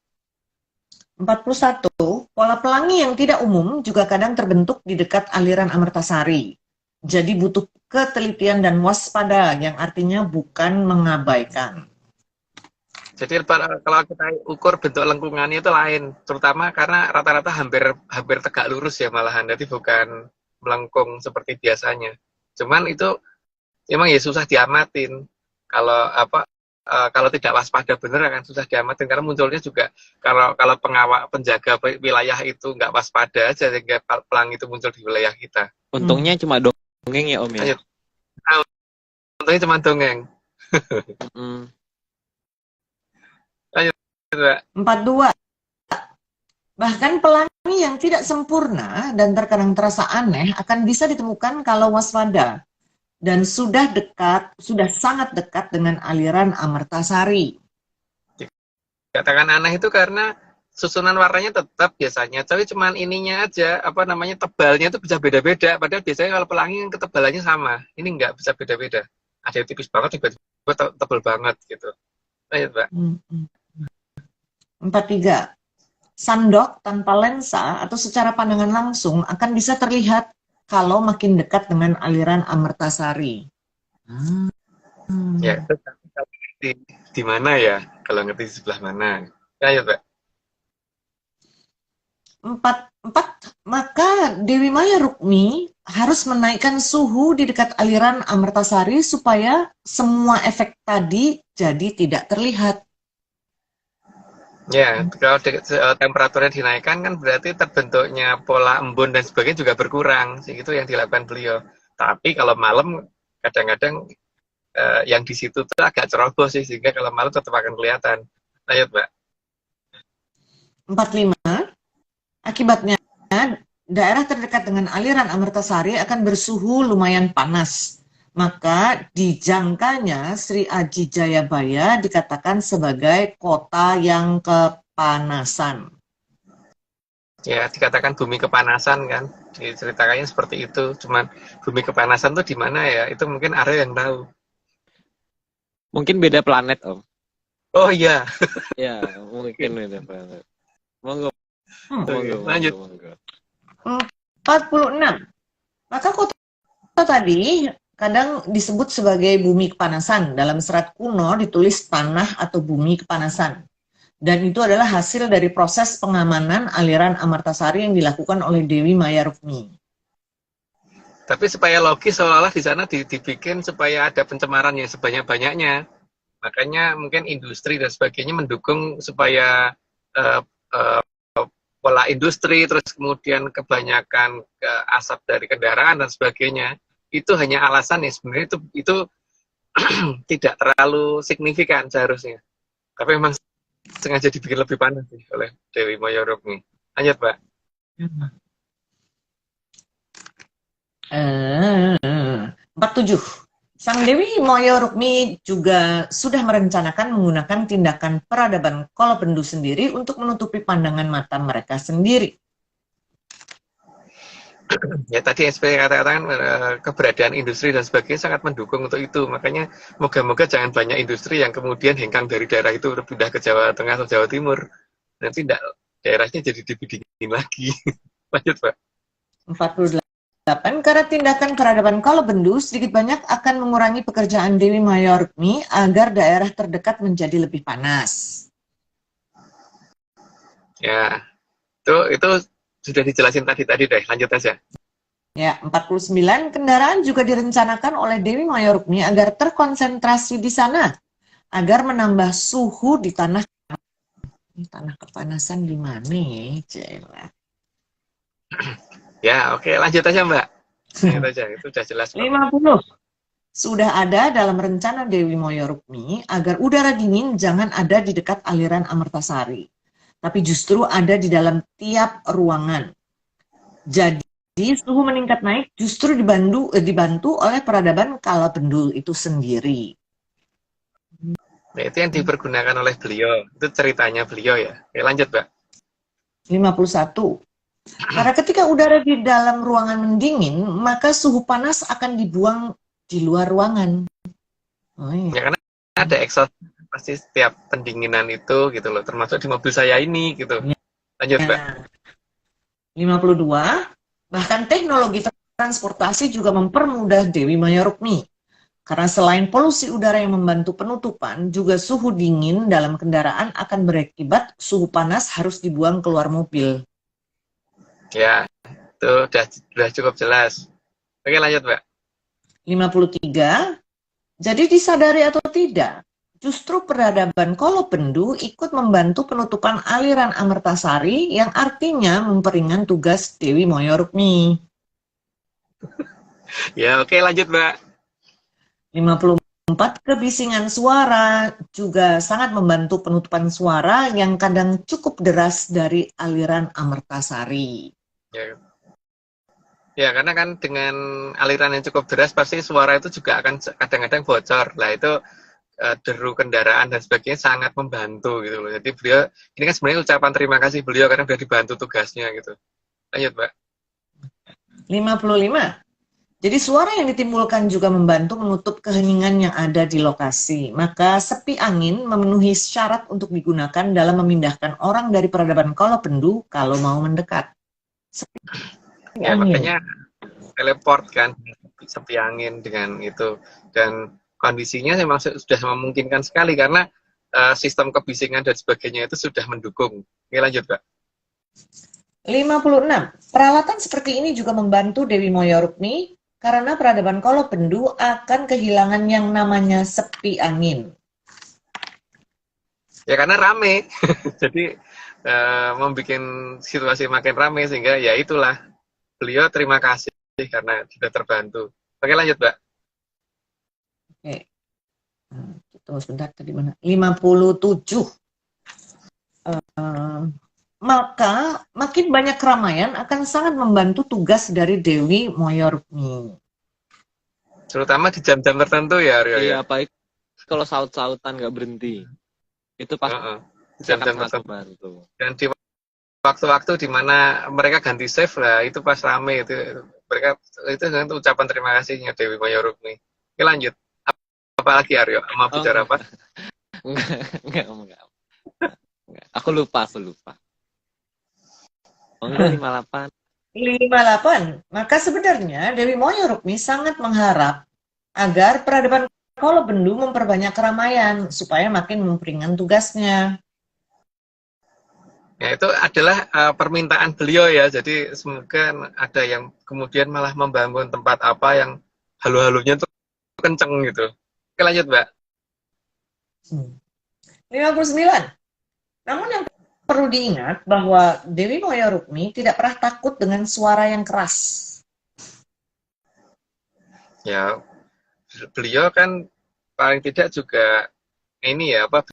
41. Pola pelangi yang tidak umum juga kadang terbentuk di dekat aliran Amertasari. Jadi butuh ketelitian dan waspada yang artinya bukan mengabaikan. Jadi kalau kita ukur bentuk lengkungannya itu lain, terutama karena rata-rata hampir tegak lurus ya malahan, jadi bukan melengkung seperti biasanya. Cuman itu emang ya susah diamatin. Kalau tidak waspada bener akan susah diamatin karena munculnya juga kalau penjaga wilayah itu nggak waspada aja sehingga pelangi itu muncul di wilayah kita. Untungnya cuma dongeng ya Om ya. Untungnya cuma dongeng. 42. Bahkan pelangi yang tidak sempurna dan terkadang terasa aneh akan bisa ditemukan kalau waspada dan sudah sangat dekat dengan aliran Amertasari. Katakan aneh itu karena susunan warnanya tetap biasanya, tapi cuman ininya aja, apa namanya, tebalnya itu bisa beda-beda. Padahal biasanya kalau pelangi kan ketebalannya sama. Ini nggak bisa beda-beda. Ada yang tipis banget, tiba-tiba tebal banget gitu. Lanjut, Mbak. 43. Sandok tanpa lensa atau secara pandangan langsung akan bisa terlihat kalau makin dekat dengan aliran Amertasari. Ya, itu di mana ya? Kalau ngerti di sebelah mana? Lanjut, Mbak. 4. Maka Dewi Maya Rukmi harus menaikkan suhu di dekat aliran Amertasari supaya semua efek tadi jadi tidak terlihat. Ya, kalau temperaturnya dinaikkan kan berarti terbentuknya pola embun dan sebagainya juga berkurang. Itu yang dilakukan beliau. Tapi kalau malam kadang-kadang yang di situ tuh agak ceroboh sih, sehingga kalau malam tetap akan kelihatan. Lanjut, Mbak. 45. Akibatnya daerah terdekat dengan aliran Amertasari akan bersuhu lumayan panas. Maka dijangkanya Sri Aji Jayabaya dikatakan sebagai kota yang kepanasan. Ya, dikatakan bumi kepanasan kan. Diceritakannya seperti itu. Cuman bumi kepanasan tuh di mana ya? Itu mungkin Arya yang tahu. Mungkin beda planet, Om. Oh iya. Ya, mungkin beda planet. Monggo. Lanjut. Monggo. 46. Maka kota tadi kadang disebut sebagai bumi kepanasan. Dalam serat kuno ditulis tanah atau bumi kepanasan. Dan itu adalah hasil dari proses pengamanan aliran Amertasari yang dilakukan oleh Dewi Maya Rukmi. Tapi supaya logis, seolah-olah di sana dibikin supaya ada pencemaran yang sebanyak-banyaknya. Makanya mungkin industri dan sebagainya mendukung supaya pola industri, terus kemudian kebanyakan asap dari kendaraan dan sebagainya. Itu hanya alasan ya, sebenarnya itu tidak terlalu signifikan seharusnya. Tapi memang sengaja dibikin lebih panas sih oleh Dewi Maya Rukmi. Lanjut, Pak. 47. Sang Dewi Maya Rukmi juga sudah merencanakan menggunakan tindakan peradaban Kolopendu sendiri untuk menutupi pandangan mata mereka sendiri. Ya tadi yang seperti katakan, keberadaan industri dan sebagainya sangat mendukung untuk itu. Makanya moga-moga jangan banyak industri yang kemudian hengkang dari daerah itu pindah ke Jawa Tengah atau Jawa Timur. Nanti daerahnya jadi dibidingin lagi. Lanjut, Pak. 48. Karena tindakan peradaban Kolopendu sedikit banyak akan mengurangi pekerjaan Dewi Maya Rukmi agar daerah terdekat menjadi lebih panas. Ya, itu sudah dijelasin tadi deh. Lanjut aja. Ya, 49. Kendaraan juga direncanakan oleh Dewi Maya Rukmi agar terkonsentrasi di sana, agar menambah suhu di tanah kepanasan di mana ya? Ya, oke, lanjut aja, Mbak. Lanjut aja, itu sudah jelas. 50. Sudah ada dalam rencana Dewi Maya Rukmi agar udara dingin jangan ada di dekat aliran Amertasari, tapi justru ada di dalam tiap ruangan. Jadi suhu meningkat naik justru dibantu oleh peradaban Kalapendu itu sendiri. Nah, itu yang dipergunakan oleh beliau. Itu ceritanya beliau ya. Oke, lanjut, Mbak. 51. Karena ketika udara di dalam ruangan mendingin, maka suhu panas akan dibuang di luar ruangan. Oh, iya. Ya, karena ada exhaust pasti setiap pendinginan itu gitu loh, termasuk di mobil saya ini gitu. Lanjut, Mbak. 52. Bahkan teknologi transportasi juga mempermudah Dewi Maya Rukmi. Karena selain polusi udara yang membantu penutupan, juga suhu dingin dalam kendaraan akan berakibat suhu panas harus dibuang keluar mobil. Ya, itu udah cukup jelas. Oke, lanjut, Mbak. 53. Jadi disadari atau tidak, justru peradaban Kolopendu ikut membantu penutupan aliran Amertasari yang artinya memperingan tugas Dewi Maya Rukmi. Ya, oke, lanjut, Mbak. 54. Kebisingan suara juga sangat membantu penutupan suara yang kadang cukup deras dari aliran Amertasari. Ya, karena kan dengan aliran yang cukup deras pasti suara itu juga akan kadang-kadang bocor. Lah itu deru kendaraan dan sebagainya sangat membantu gitu loh. Jadi beliau ini kan sebenarnya ucapan terima kasih beliau karena sudah dibantu tugasnya gitu. Lanjut, Mbak. 55. Jadi suara yang ditimbulkan juga membantu menutup keheningan yang ada di lokasi. Maka sepi angin memenuhi syarat untuk digunakan dalam memindahkan orang dari peradaban Kolopendu kalau mau mendekat. Sepi Ya, angin. makanya teleport kan sepi angin dengan itu, dan kondisinya memang sudah memungkinkan sekali karena sistem kebisingan dan sebagainya itu sudah mendukung. Oke, lanjut, Mbak. 56. Peralatan seperti ini juga membantu Dewi Moyorukmi karena peradaban Kolopendu akan kehilangan yang namanya sepi angin. Ya karena rame, jadi membuat situasi makin rame sehingga ya itulah beliau terima kasih karena sudah terbantu. Oke, lanjut, Mbak. Oke. Tunggu sebentar, tadi mana? 57. Maka makin banyak keramaian akan sangat membantu tugas dari Dewi Moyorukmi. Terutama di jam-jam tertentu ya, Aryo. Iya, Ya. apalagi kalau saut-sautan nggak berhenti. Itu pasti Di jam-jam sangat tertentu. membantu. Dan di waktu-waktu di mana mereka ganti shift lah, itu pas rame itu mereka itu dengan ucapan terima kasihnya Dewi Moyorukmi. Oke, lanjut. Apalagi Aryo? Mau bicara apa? Enggak. Aku lupa. Enggak, 58. 58. Maka sebenarnya Dewi Moyorukmi sangat mengharap agar peradaban Kolopendu memperbanyak keramaian supaya makin memperingan tugasnya. Ya, itu adalah permintaan beliau ya. Jadi semoga ada yang kemudian malah membangun tempat apa yang halu-halunya tuh kenceng gitu. Oke, lanjut, Mbak. 59. Namun yang perlu diingat bahwa Dewi Moyorukmi tidak pernah takut dengan suara yang keras. Ya, beliau kan paling tidak juga ini ya apa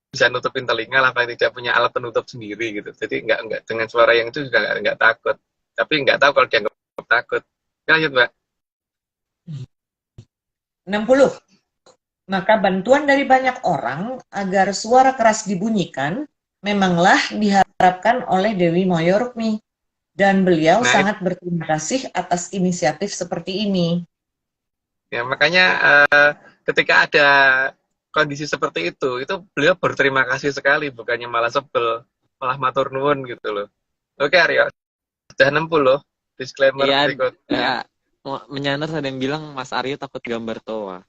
bisa nutupin telinga lah, paling tidak punya alat penutup sendiri gitu. Jadi nggak dengan suara yang itu juga nggak takut. Tapi nggak tahu kalau dia nggak takut. Oke, lanjut, Mbak. 60. Maka bantuan dari banyak orang agar suara keras dibunyikan memanglah diharapkan oleh Dewi Moyorukmi. Dan beliau Nah, sangat berterima kasih atas inisiatif seperti ini. Ya, makanya ketika ada kondisi seperti itu beliau berterima kasih sekali, bukannya malah sebel, malah matur nuwun gitu loh. Oke, Aryo. Sudah 60 disclaimer Iya, berikut. ya, menyandar ada yang bilang Mas Aryo takut gambar toa.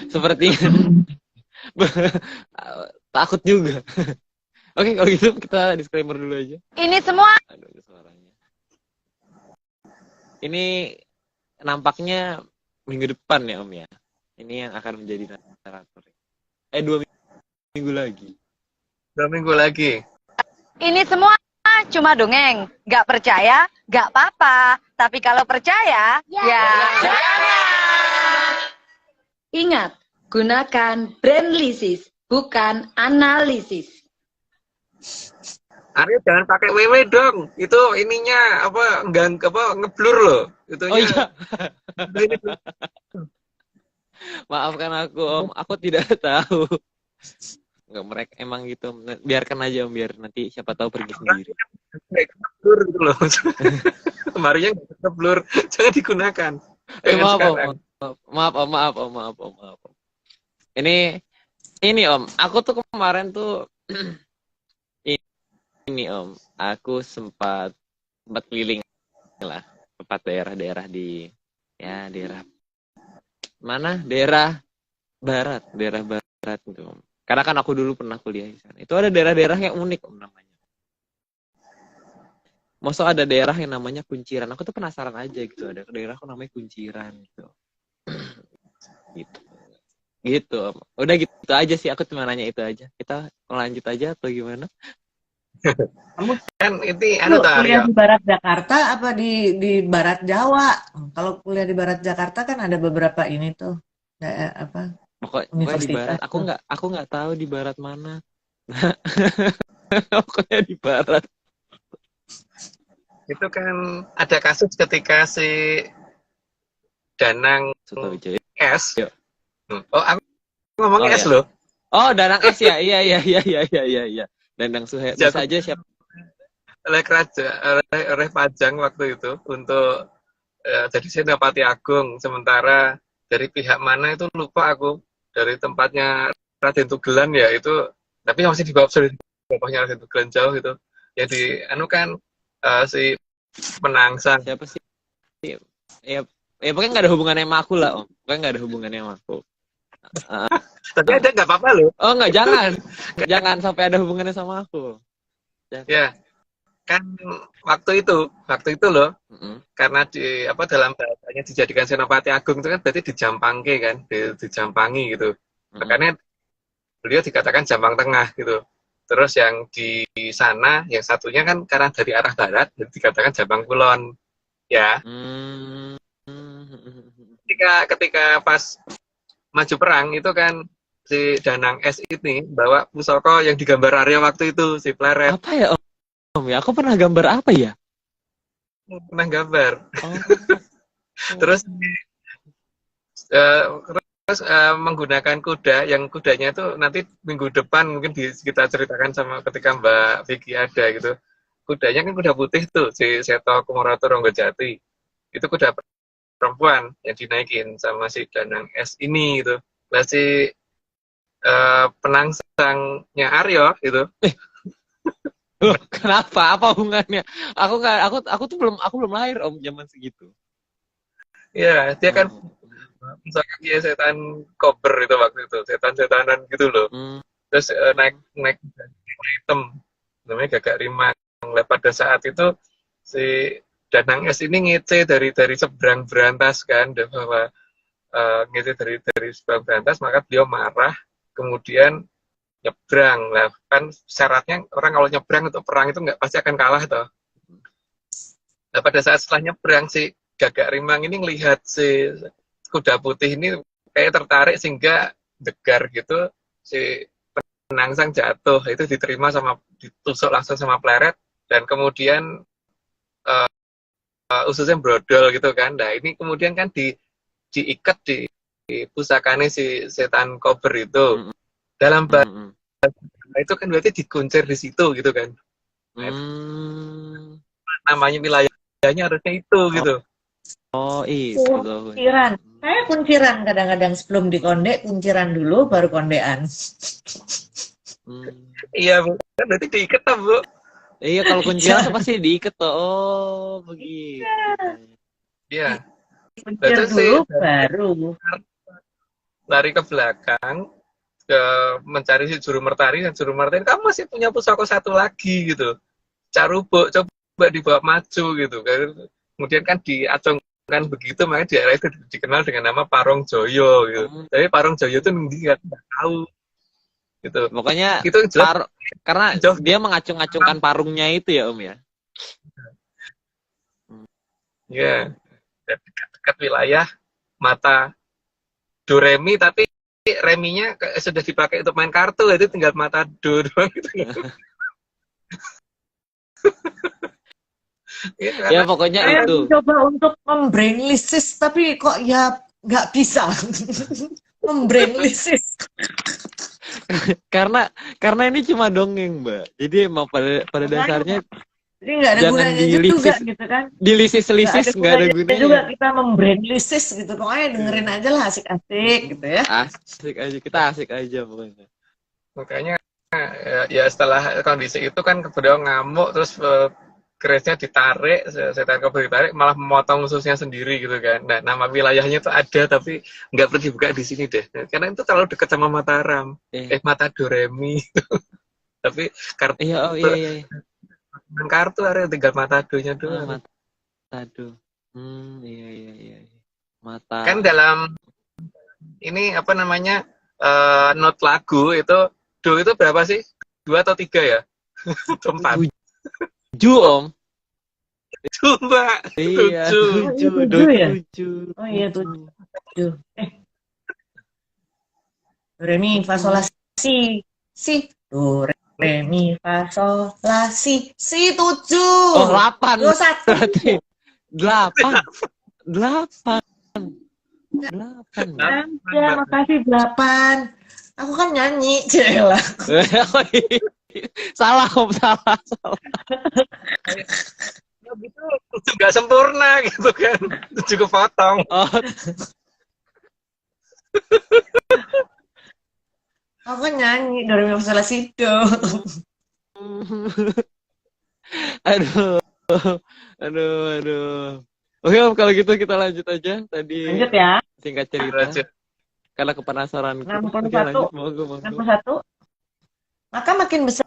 Seperti takut juga. Oke, kalau gitu kita disclaimer dulu aja. Ini semua Aduh, suaranya. Ini nampaknya minggu depan ya, Om ya. Ini yang akan menjadi narator. 2 minggu lagi. 2 minggu lagi. ini semua cuma dongeng. Nggak percaya, nggak apa-apa. Tapi kalau percaya, ya Ingat, gunakan Brandlisis, bukan analisis. Aryo jangan pakai WW dong. Itu ininya apa ngeblur loh. Itunya. Oh iya. Ini Maafkan aku, Om. Aku tidak tahu. Enggak, mereka emang gitu. Biarkan aja, Om, biar nanti siapa tahu pergi sendiri. ngeblur gitu loh. Kemarinnya ngeblur, jangan digunakan. Maaf, Om. Sekarang. Maaf, Om. Ini Om, aku tuh kemarin tuh ini Om, aku sempat keliling lah, tempat daerah-daerah di daerah mana? Daerah barat gitu Om. Karena kan aku dulu pernah kuliah di sana. Itu ada daerah-daerah yang unik Om namanya. Maksudnya ada daerah yang namanya Kunciran. Aku tuh penasaran aja gitu, ada daerah aku namanya Kunciran gitu. Gitu Om. Udah gitu aja sih, aku cuma nanya itu aja. Kita lanjut aja atau gimana? Kamu Kan itu kuliah di barat Jakarta apa di barat Jawa? Kalau kuliah di barat Jakarta kan ada beberapa ini tuh Pokoknya di barat. Aku nggak tahu di barat mana. Pokoknya di barat. Itu kan ada kasus ketika si Danang Sutawijaya. S. Iya. Oh, aku ngomongin Oh, es iya. loh. Oh, Danang S ya. Iya. Danang Suher. Bisa aja siapa? Oleh Pajang waktu itu untuk jadi Senopati Agung. Sementara dari pihak mana itu lupa aku. Dari tempatnya Raden Tugelan ya itu, tapi masih di bawahnya Raden Tugelan jauh itu. Ya di anu kan si Penangsang. Siapa sih? Ya, pokoknya nggak ada hubungannya sama aku lah, Om. Pokoknya nggak ada hubungannya sama aku. Tapi ada nggak apa-apa loh. Oh, nggak, jangan sampai ada hubungannya sama aku. Jangan. Ya kan waktu itu loh, Mm-mm. karena dalam bahasanya dijadikan Senopati Agung itu kan berarti dijampangke kan, dijampangi gitu. Makanya beliau dikatakan Jampang Tengah gitu. Terus yang di sana, yang satunya kan karena dari arah barat, jadi dikatakan Jampang Kulon. Ya, ketika pas maju perang itu kan si Danang S ini bawa pusaka yang digambar Arya waktu itu, si Pleret. Apa ya, Om? Ya, aku pernah gambar apa ya? Pernah gambar. Oh. Terus menggunakan kuda, yang kudanya itu nanti minggu depan mungkin kita ceritakan sama ketika Mbak Vicky ada gitu. Kudanya kan kuda putih tuh, si Seto Kumarato Ronggojati. Itu kuda perempuan yang dinaikin sama si Danang S ini gitu. Lah si penangsangnya Aryo gitu. Loh, kenapa? Apa hubungannya? Aku tuh belum lahir, Om, zaman segitu. Iya, dia kan misalkan dia setan kober itu waktu itu, setan-setanan gitu loh. Terus naik hitam, namanya Gagak Rimang. Nah, pada saat itu si Danang S ini ngece dari seberang berantas kan, bahwa ngece dari seberang berantas, maka beliau marah, kemudian nyebrang. Lah kan syaratnya orang kalau nyebrang untuk perang itu nggak pasti akan kalah toh. Nah pada saat setelah nyebrang si Gagak Rimang ini ngelihat si kuda putih ini kayak tertarik sehingga degar gitu, si penangsang jatuh, itu diterima ditusuk langsung sama Pleret, dan kemudian ususnya brodol gitu kan. Nah ini kemudian kan diikat di pusakanya si setan kober itu. Dalam itu kan berarti dikuncir di situ gitu kan. Namanya wilayahnya harusnya itu gitu. Oh, itu. Kunciran. Saya kunciran kadang-kadang sebelum dikondek, kunciran dulu baru kondean. Iya, Bu. Kan berarti diikat tuh, Bu. Iya, kalau kunciran tuh pasti diikat tuh. Oh, begitu. Iya. Kuncir dulu baru lari ke belakang mencari si Juru Mertari, dan Juru Mertari, kamu masih punya pusaka satu lagi gitu. Carubuk coba dibawa maju gitu. Kemudian kan diacungkan begitu, makanya di daerah itu dikenal dengan nama Parong Joyo gitu. Tapi Parong Joyo itu nggak tahu gitu. Pokoknya itu karena dia mengacung-acungkan parungnya itu ya, Om ya. Ya, dekat wilayah mata Doremi, tapi reminya sudah dipakai untuk main kartu, jadi tinggal mata do doang gitu. Ya pokoknya saya itu. mencoba untuk membrainlisis tapi kok ya nggak bisa. Membrainlisis. karena ini cuma dongeng, Mbak. Jadi emang pada dasarnya jadi nggak ada gunanya juga gitu kan. Dilisis nggak ada gunanya juga kita membrainlisis gitu. Pokoknya dengerin aja lah, asik-asik gitu ya. Asik aja, kita asik aja pokoknya. Makanya ya setelah kondisi itu kan beliau ngamuk, terus kerisnya ditarik, setan kober ditarik, malah memotong ususnya sendiri gitu kan. Nah, nama wilayahnya itu ada tapi nggak perlu dibuka di sini deh, karena itu terlalu dekat sama Mataram, Mata Doremi. Tapi kartu iya. Kartu ada tinggal Matadonya doang. Matado. Iya. Mata. Kan dalam ini apa namanya not lagu itu do itu berapa sih? 2 atau 3 ya? 4. 7, Om. 7, Mbak. Iya, 7 ya? Oh iya 7. Re mi fa sol la si do re mi fa sol la si 7. Oh, 8. 21. Berarti 8. 8. Ya, makasih 8. Aku kan nyanyi, Cila. Salah, Om, salah. Gitu juga sempurna gitu kan. Juga potong. Oh, Aku kan nyanyi dari masalah situ. aduh, aduh. Oke, Om, kalau gitu kita lanjut aja. Tadi Lanjut ya. singkat cerita. Lanjut. Karena kepenasaranku. 61. Oke, lanjut. Monggo. 61. Maka makin besar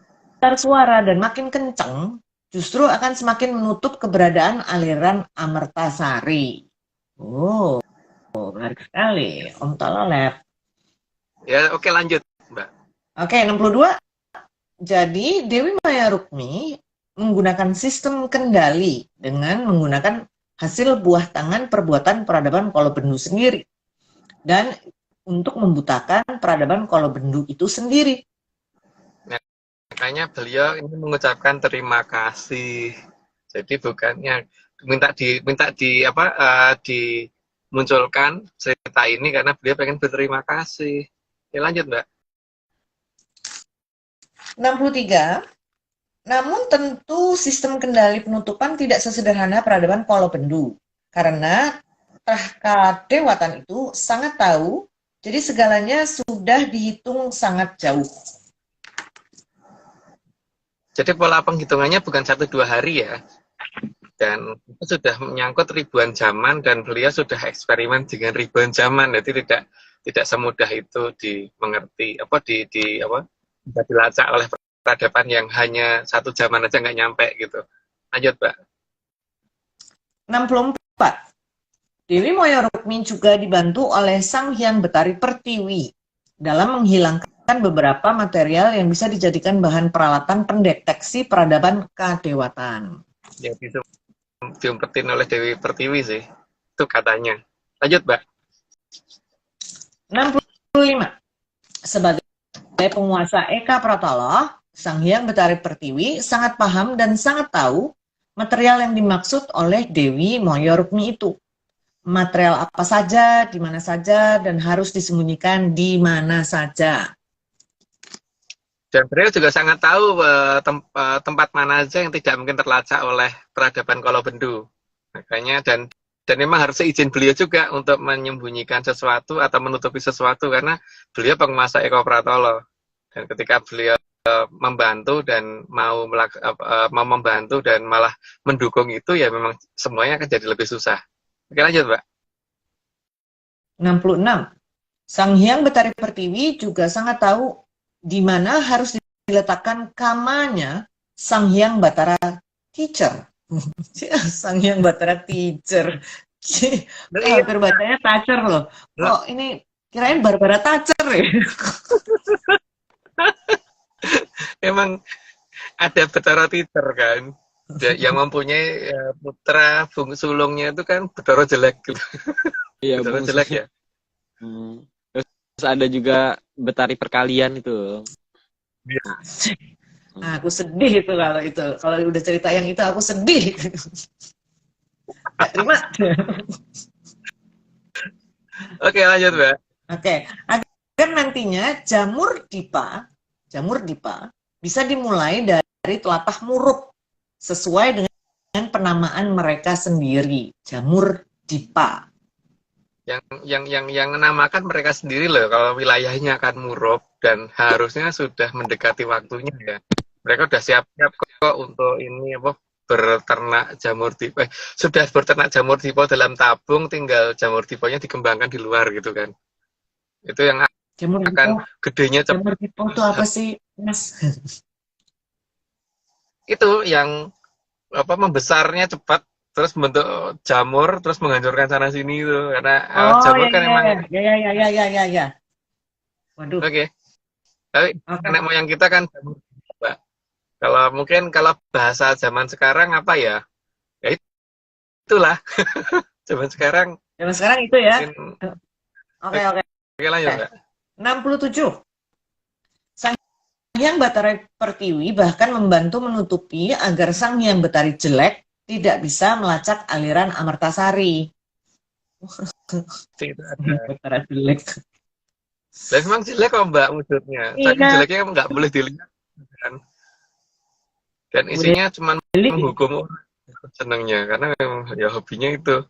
suara dan makin kencang, justru akan semakin menutup keberadaan aliran Amertasari. Oh, menarik sekali. Om Tololep. Ya, oke lanjut, Mbak. Oke, 62. Jadi, Dewi Maya Rukmi menggunakan sistem kendali dengan menggunakan hasil buah tangan perbuatan peradaban Kolobendu sendiri. Dan untuk membutakan peradaban Kolobendu itu sendiri. Makanya beliau ini mengucapkan terima kasih. Jadi bukannya dimunculkan cerita ini karena beliau pengen berterima kasih. Ya, lanjut, Mbak. 63. Namun tentu sistem kendali penutupan tidak sesederhana peradaban Kolobendu. Karena Trahkadewatan itu sangat tahu, jadi segalanya sudah dihitung sangat jauh. Jadi pola penghitungannya bukan 1-2 hari ya. Dan itu sudah menyangkut ribuan zaman dan beliau sudah eksperimen dengan ribuan zaman. Jadi tidak semudah itu dimengerti bisa dilacak oleh peradaban yang hanya 1 zaman aja nggak nyampe gitu. Lanjut, Mbak. 64. Dewi Maya Rukmi juga dibantu oleh Sang Hyang Betari Pertiwi dalam menghilangkan beberapa material yang bisa dijadikan bahan peralatan pendeteksi peradaban kadewatan. Yang diumpetin oleh Dewi Pertiwi sih. Itu katanya. Lanjut, Mbak. 65. Sebagai penguasa Eka Pratala, Sang Hyang Betari Pertiwi sangat paham dan sangat tahu material yang dimaksud oleh Dewi Maya Rukmi itu. Material apa saja, di mana saja, dan harus disembunyikan di mana saja. Dan beliau juga sangat tahu tempat mana aja yang tidak mungkin terlacak oleh peradaban Kolobendu. Makanya dan memang harus izin beliau juga untuk menyembunyikan sesuatu atau menutupi sesuatu karena beliau penguasa Eka Pratala. Dan ketika beliau membantu dan mau membantu dan malah mendukung itu ya memang semuanya akan jadi lebih susah. Oke, lanjut, Mbak. 66. Sang Hyang Betari Pertiwi juga sangat tahu di mana harus diletakkan kamanya Sang Hyang Batara Teacher. Sang Hyang Batara Teacher. Hampir bacanya Thatcher loh. Oh, ini kirain Barbara Thatcher ya. Emang ada Batara Teacher kan. Yang mempunyai putra sulungnya itu kan Betara jelek gitu. iya, Betara jelek ya. Terus ada juga Betari Perkalian itu. Nah, aku sedih itu. Kalau udah cerita yang itu aku sedih. Terima. Oke, lanjut, Mbak. Oke, agar nantinya jamur dipa bisa dimulai dari telatah muruk sesuai dengan penamaan mereka sendiri. Jamur dipa. Yang menamakan mereka sendiri loh kalau wilayahnya akan murub dan harusnya sudah mendekati waktunya ya. Mereka udah siap-siap kok untuk ini berternak jamur tipa. Sudah berternak jamur tipa dalam tabung, tinggal jamur tipanya dikembangkan di luar gitu kan. Itu yang Jamur akan gedenya cepat. Jamur dipa itu apa sih, Mas? Itu yang membesarnya cepat terus membentuk jamur terus menghancurkan sana sini itu karena jamur kan emang ya. Waduh. Oke. Tapi nenek moyang kita kan jamur, Mbak. Kalau bahasa zaman sekarang apa ya? Ya itulah. Zaman sekarang itu ya. Oke. Oke, lanjut, Mbak. 67. Sang Hyang Batara Pertiwi bahkan membantu menutupi agar Sang Hyang Betari jelek tidak bisa melacak aliran Amertasari. Itu ada. Betara jelek. Lah memang jelek kok Mbak wujudnya. Saking Iya. jeleknya nggak boleh dilihat kan. Dan isinya cuma Jelek. menghukum orang senengnya karena memang ya hobinya itu.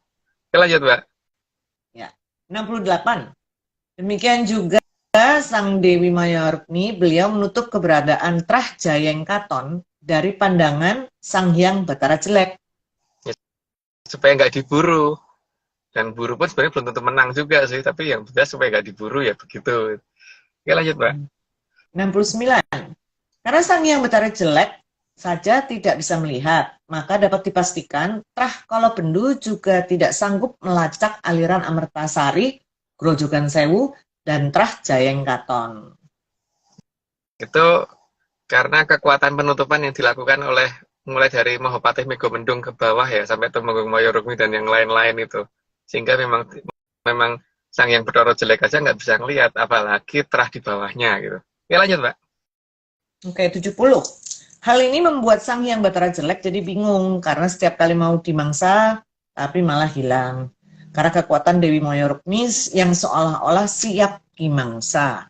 Oke, lanjut Mbak. 68. Demikian juga Sang Dewi Mayarukmi, beliau menutup keberadaan Trah Jayeng Katon dari pandangan Sang Hyang Batara Jelek. Supaya nggak diburu. Dan buru pun sebenarnya belum tentu menang juga sih, tapi yang jelas supaya nggak diburu ya begitu. Oke, lanjut Mbak. 69. Karena Sang Hyang Batara Jelek saja tidak bisa melihat, maka dapat dipastikan Trah Kalabendu juga tidak sanggup melacak aliran Amertasari, Grojogan Sewu, dan Trah Jayeng Katon. Itu karena kekuatan penutupan yang dilakukan oleh mulai dari Mahapatih Megomendung ke bawah ya sampai Tumenggung Mayarukmi dan yang lain-lain itu, sehingga memang Sang Hyang Bathara Jelek aja nggak bisa ngelihat, apalagi Trah di bawahnya gitu. Oke, lanjut Mbak. Oke, 70. Hal ini membuat Sang Hyang Batara Jelek jadi bingung karena setiap kali mau dimangsa tapi malah hilang. Karena kekuatan Dewi Mayarukmi yang seolah-olah siap dimangsa.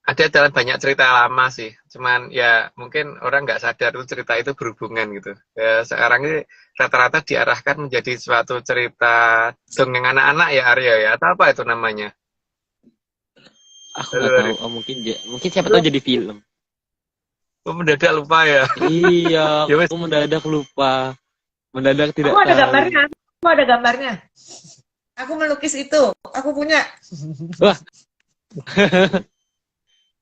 Ada dalam banyak cerita lama sih, cuman ya mungkin orang nggak sadar itu cerita itu berhubungan gitu. Ya, sekarang ini rata-rata diarahkan menjadi suatu cerita dongeng anak-anak ya Arya ya, atau apa itu namanya? Aku nggak tahu. Oh, mungkin siapa tahu jadi film. Oh, mendadak lupa ya. Iya, Ya wes. aku mendadak lupa. Mendadak tidak Aku ada tahu. gambarnya. Aku ada gambarnya. Aku melukis itu. Aku punya.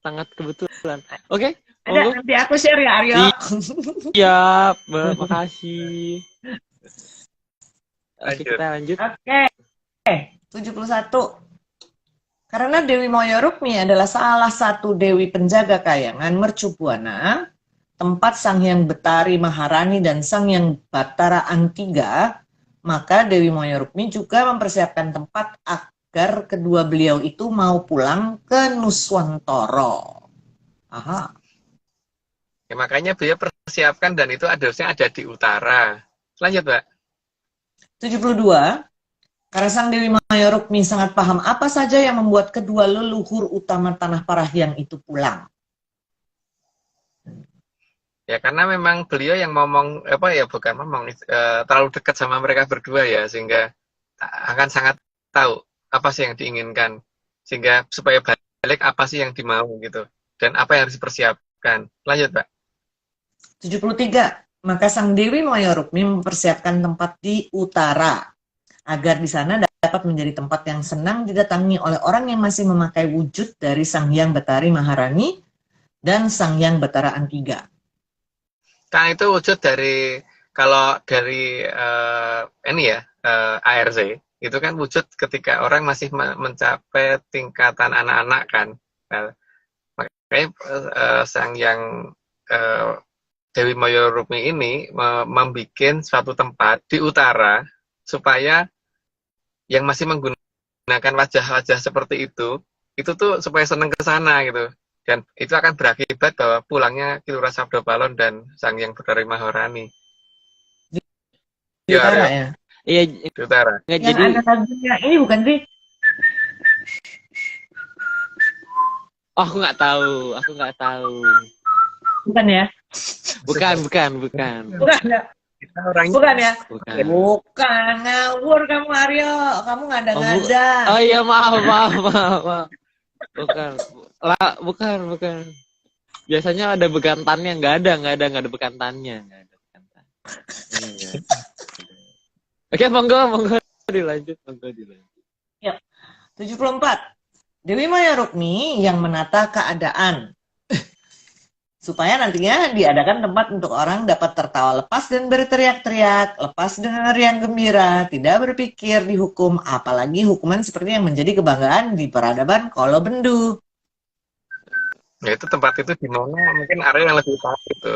Sangat kebetulan. Oke, Ada, monggo. nanti aku share ya Aryo. Siap, Mbak. Makasih. Oke, Lanjut. kita lanjut. Oke. 71. Karena Dewi Mayarukmi adalah salah satu Dewi penjaga kayangan Mercubuana, tempat Sang Hyang Betari Maharani dan Sang Hyang Batara Antiga, maka Dewi Mayarukmi juga mempersiapkan tempat agar kedua beliau itu mau pulang ke Nuswantara. Aha. Ya, makanya beliau persiapkan dan itu harusnya ada di utara. Lanjut Mbak. 72. Karena Sang Dewi Mayarukmi sangat paham apa saja yang membuat kedua leluhur utama Tanah Parahyang itu pulang. Ya karena memang beliau yang ngomong terlalu dekat sama mereka berdua ya, sehingga akan sangat tahu apa sih yang diinginkan, sehingga supaya balik apa sih yang dimau gitu dan apa yang harus dipersiapkan. Lanjut Mbak. 73. Maka Sang Dewi Mayarukmi mempersiapkan tempat di utara agar di sana dapat menjadi tempat yang senang didatangi oleh orang yang masih memakai wujud dari Sang Hyang Batari Maharani dan Sang Hyang Batara Antiga. Kan itu wujud dari kalau dari ARC itu kan wujud ketika orang masih mencapai tingkatan anak-anak kan. Nah, makanya Sang Hyang Dewi Mayarukmi ini membuat suatu tempat di utara supaya yang masih menggunakan wajah-wajah seperti itu tuh supaya senang ke sana gitu. Dan itu akan berakibat bahwa pulangnya Kilura Sabda Palon dan Sang Hyang Batara Maharani. Di utara ya? Iya, Di utara. nggak Yang jadi. ada lagunya ini bukan sih? Oh, aku nggak tahu. Bukan ya? Bukan. Bukan ya? Kita orangnya Bukan ya? Bukan. Bukan, ngawur kamu Aryo. Kamu ngada-ngada. Oh iya, maaf. Bukan. Biasanya ada bekantannya, nggak ada bekantannya, nggak ada bekantan. Iya. Oke, monggo dilanjut. 74. Dewi Mayarukmi yang menata keadaan supaya nantinya diadakan tempat untuk orang dapat tertawa lepas dan berteriak-teriak, lepas dengan riang gembira, tidak berpikir dihukum, apalagi hukuman seperti yang menjadi kebanggaan di peradaban Kalabendu. ya itu tempat itu di mana mungkin area yang lebih tahu itu.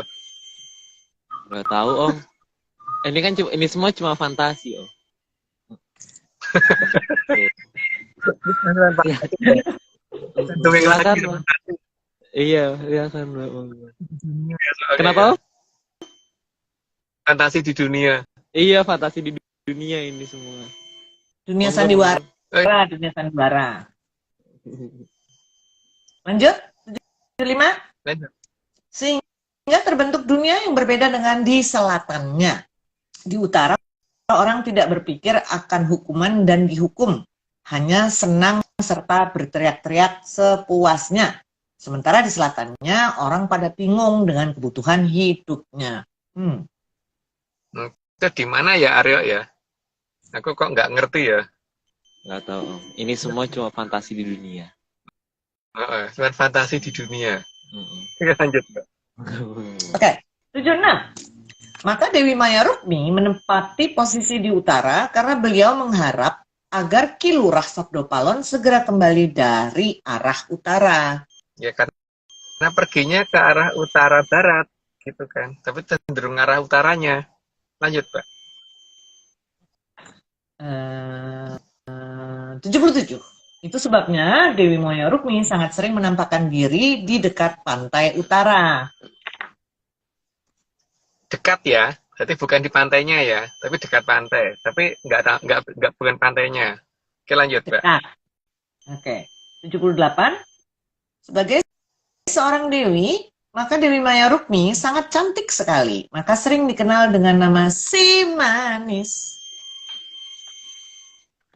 Nggak tahu, Om. Ini semua cuma fantasi, Om. Dongeng Silakan, lagi. Om. Iya, silakan, Mbak. Dunia, soalnya Kenapa, ya. Om? Fantasi di dunia. Iya, fantasi di dunia ini semua. Dunia Monggo, sandiwara, Eh, dunia sandiwara. Lanjut, 75. lanjut. Sehingga terbentuk dunia yang berbeda dengan di selatannya. Di utara, orang tidak berpikir akan hukuman dan dihukum. Hanya senang serta berteriak-teriak sepuasnya. Sementara di selatannya, orang pada bingung dengan kebutuhan hidupnya. Itu di mana ya Aryo ya? Aku kok nggak ngerti ya. Nggak tahu Om. Ini semua cuma fantasi di dunia. Cuma fantasi di dunia. Mm-mm. Oke, lanjut, Mbak. Oke, 76. Maka Dewi Maya Rukmi menempati posisi di utara karena beliau mengharap agar Ki Lurah Sabdopalon segera kembali dari arah utara. Ya karena perginya ke arah utara barat gitu kan. Tapi cenderung arah utaranya. Lanjut, Pak. 77. Itu sebabnya Dewi Maya Rukmi sangat sering menampakkan diri di dekat pantai utara. Dekat ya. Berarti bukan di pantainya ya, tapi dekat pantai. Tapi nggak bukan pantainya. Oke, lanjut, Mbak. Dekat. Oke. 78. Sebagai seorang dewi, maka Dewi Maya Rukmi sangat cantik sekali. Maka sering dikenal dengan nama si manis.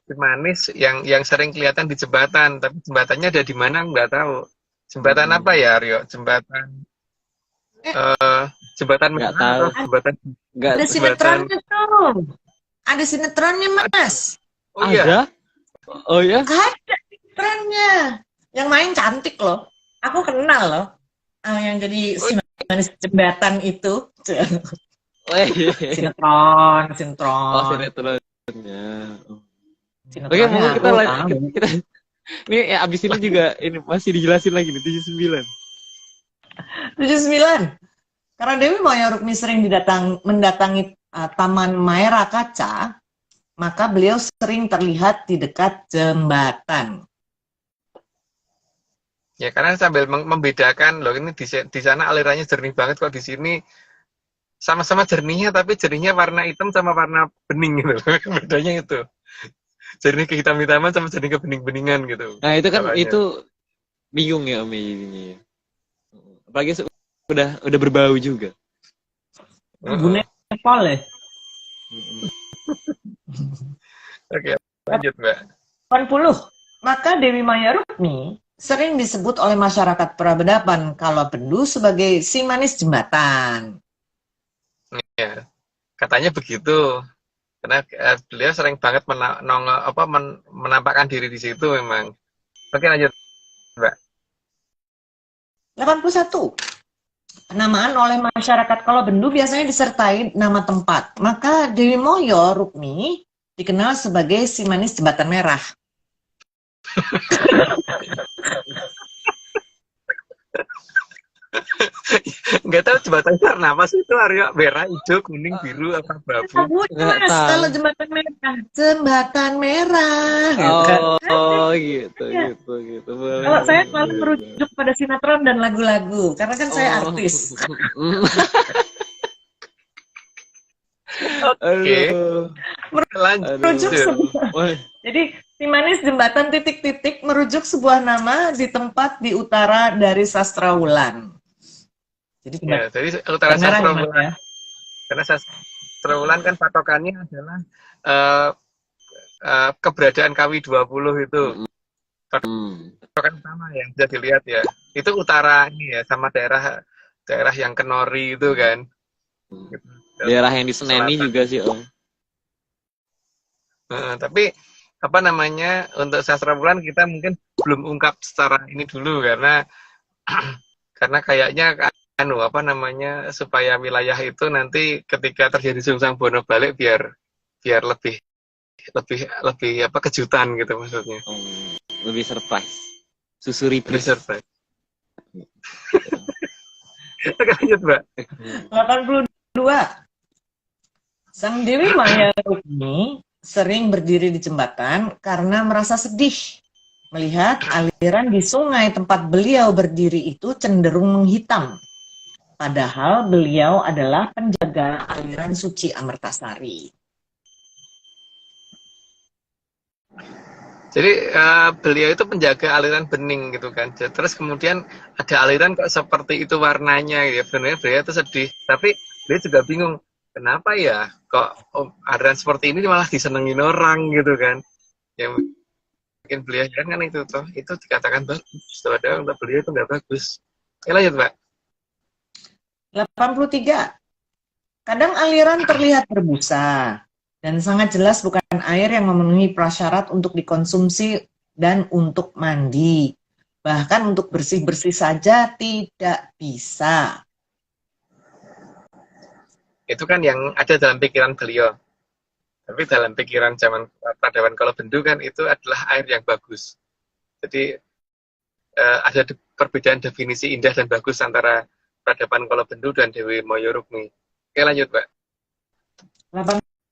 Si manis yang sering kelihatan di jembatan, tapi jembatannya ada di mana nggak tahu. Jembatan apa ya, Aryo? Jembatan jembatan Nggak mana tahu. atau jembatan Nggak Ada jembatan sinetronnya tuh. Ada sinetronnya, Mas. oh iya ada? Oh ya? Ada sinetronnya. Yang main cantik loh. Aku kenal loh. Yang jadi si manis jembatan itu. Oh, iya. Sinetron. Oh, sinetronnya. Oke, Sinetronnya monggo kita aku lanjut. tahu. Ini ya, abis ini juga ini masih dijelasin lagi nih 79. 79. Karena Dewi Maya Rukmi sering mendatangi Taman Maera Kaca, maka beliau sering terlihat di dekat jembatan. ya karena sambil membedakan loh ini di sana alirannya jernih banget kok di sini sama-sama jernihnya tapi jernihnya warna hitam sama warna bening gitu loh. Bedanya itu jernih ke hitam-hitaman sama jernih ke bening-beningan gitu. Nah, itu kan Caranya. itu bingung ya Om ini. Apalagi udah berbau juga. Bu Nepal ya. Oke, lanjut Mbak. 80. Maka Dewi Maya Rukmi sering disebut oleh masyarakat Prabedapan Kalabendu sebagai si manis jembatan. Ya, katanya begitu. Karena beliau sering banget menampakkan diri di situ memang. Oke, lanjut Mbak. 81. Penamaan oleh masyarakat Kalabendu biasanya disertai nama tempat. Maka Dewi Maya Rukmi dikenal sebagai si manis jembatan merah. Nggak tahu jembatannya warna apa sih itu Aryo? Merah, hijau, kuning, biru, apa babu? Sabun, Nggak Mas, tahu. kalau jembatan merah. Jembatan merah. gitu kan. Oh, gitu. Boleh. Kalau saya selalu merujuk pada sinetron dan lagu-lagu, karena kan saya Oh. artis. Oke, Aduh. lanjut. Merujuk sebuah, Wah, jadi si manis jembatan titik-titik merujuk sebuah nama di tempat di utara dari Sastraulan. Jadi Ya, jadi utara merah sastra ya, Mas, Wulan. ya. Karena sastra Wulan kan patokannya adalah keberadaan KW20 itu. Patokan utama yang bisa dilihat ya. Itu utara ini ya, sama daerah yang Kenori itu kan. Gitu. daerah yang diseneni Selatan. juga sih Om. Tapi apa namanya untuk sastra Wulan kita mungkin belum ungkap secara ini dulu karena kayaknya apa namanya supaya wilayah itu nanti ketika terjadi Sungsang Bono balik biar lebih apa kejutan gitu maksudnya. Lebih surprise. Susuri Lebih surprise. Oke, lanjut Mbak. 82. Sang Dewi Maya Rukmi sering berdiri di jembatan karena merasa sedih melihat aliran di sungai tempat beliau berdiri itu cenderung menghitam. Padahal beliau adalah penjaga aliran suci Amertasari. Jadi beliau itu penjaga aliran bening gitu kan. Terus kemudian ada aliran kok seperti itu warnanya ya. Sebenarnya beliau itu sedih, tapi beliau juga bingung kenapa ya kok aliran seperti ini malah disenengin orang gitu kan. Yang bikin beliau heran kan itu toh, itu dikatakan bagus. Padahal untuk beliau itu nggak bagus. Ya lanjut Mbak. 83. Kadang aliran terlihat berbusa dan sangat jelas bukan air yang memenuhi prasyarat untuk dikonsumsi dan untuk mandi. Bahkan untuk bersih-bersih saja tidak bisa. Itu kan yang ada dalam pikiran beliau. Tapi dalam pikiran zaman peradaban Kolobendu kan itu adalah air yang bagus. Jadi ada perbedaan definisi indah dan bagus antara peradaban Kolobendu dan Dewi Moyorukmi. Oke lanjut Mbak.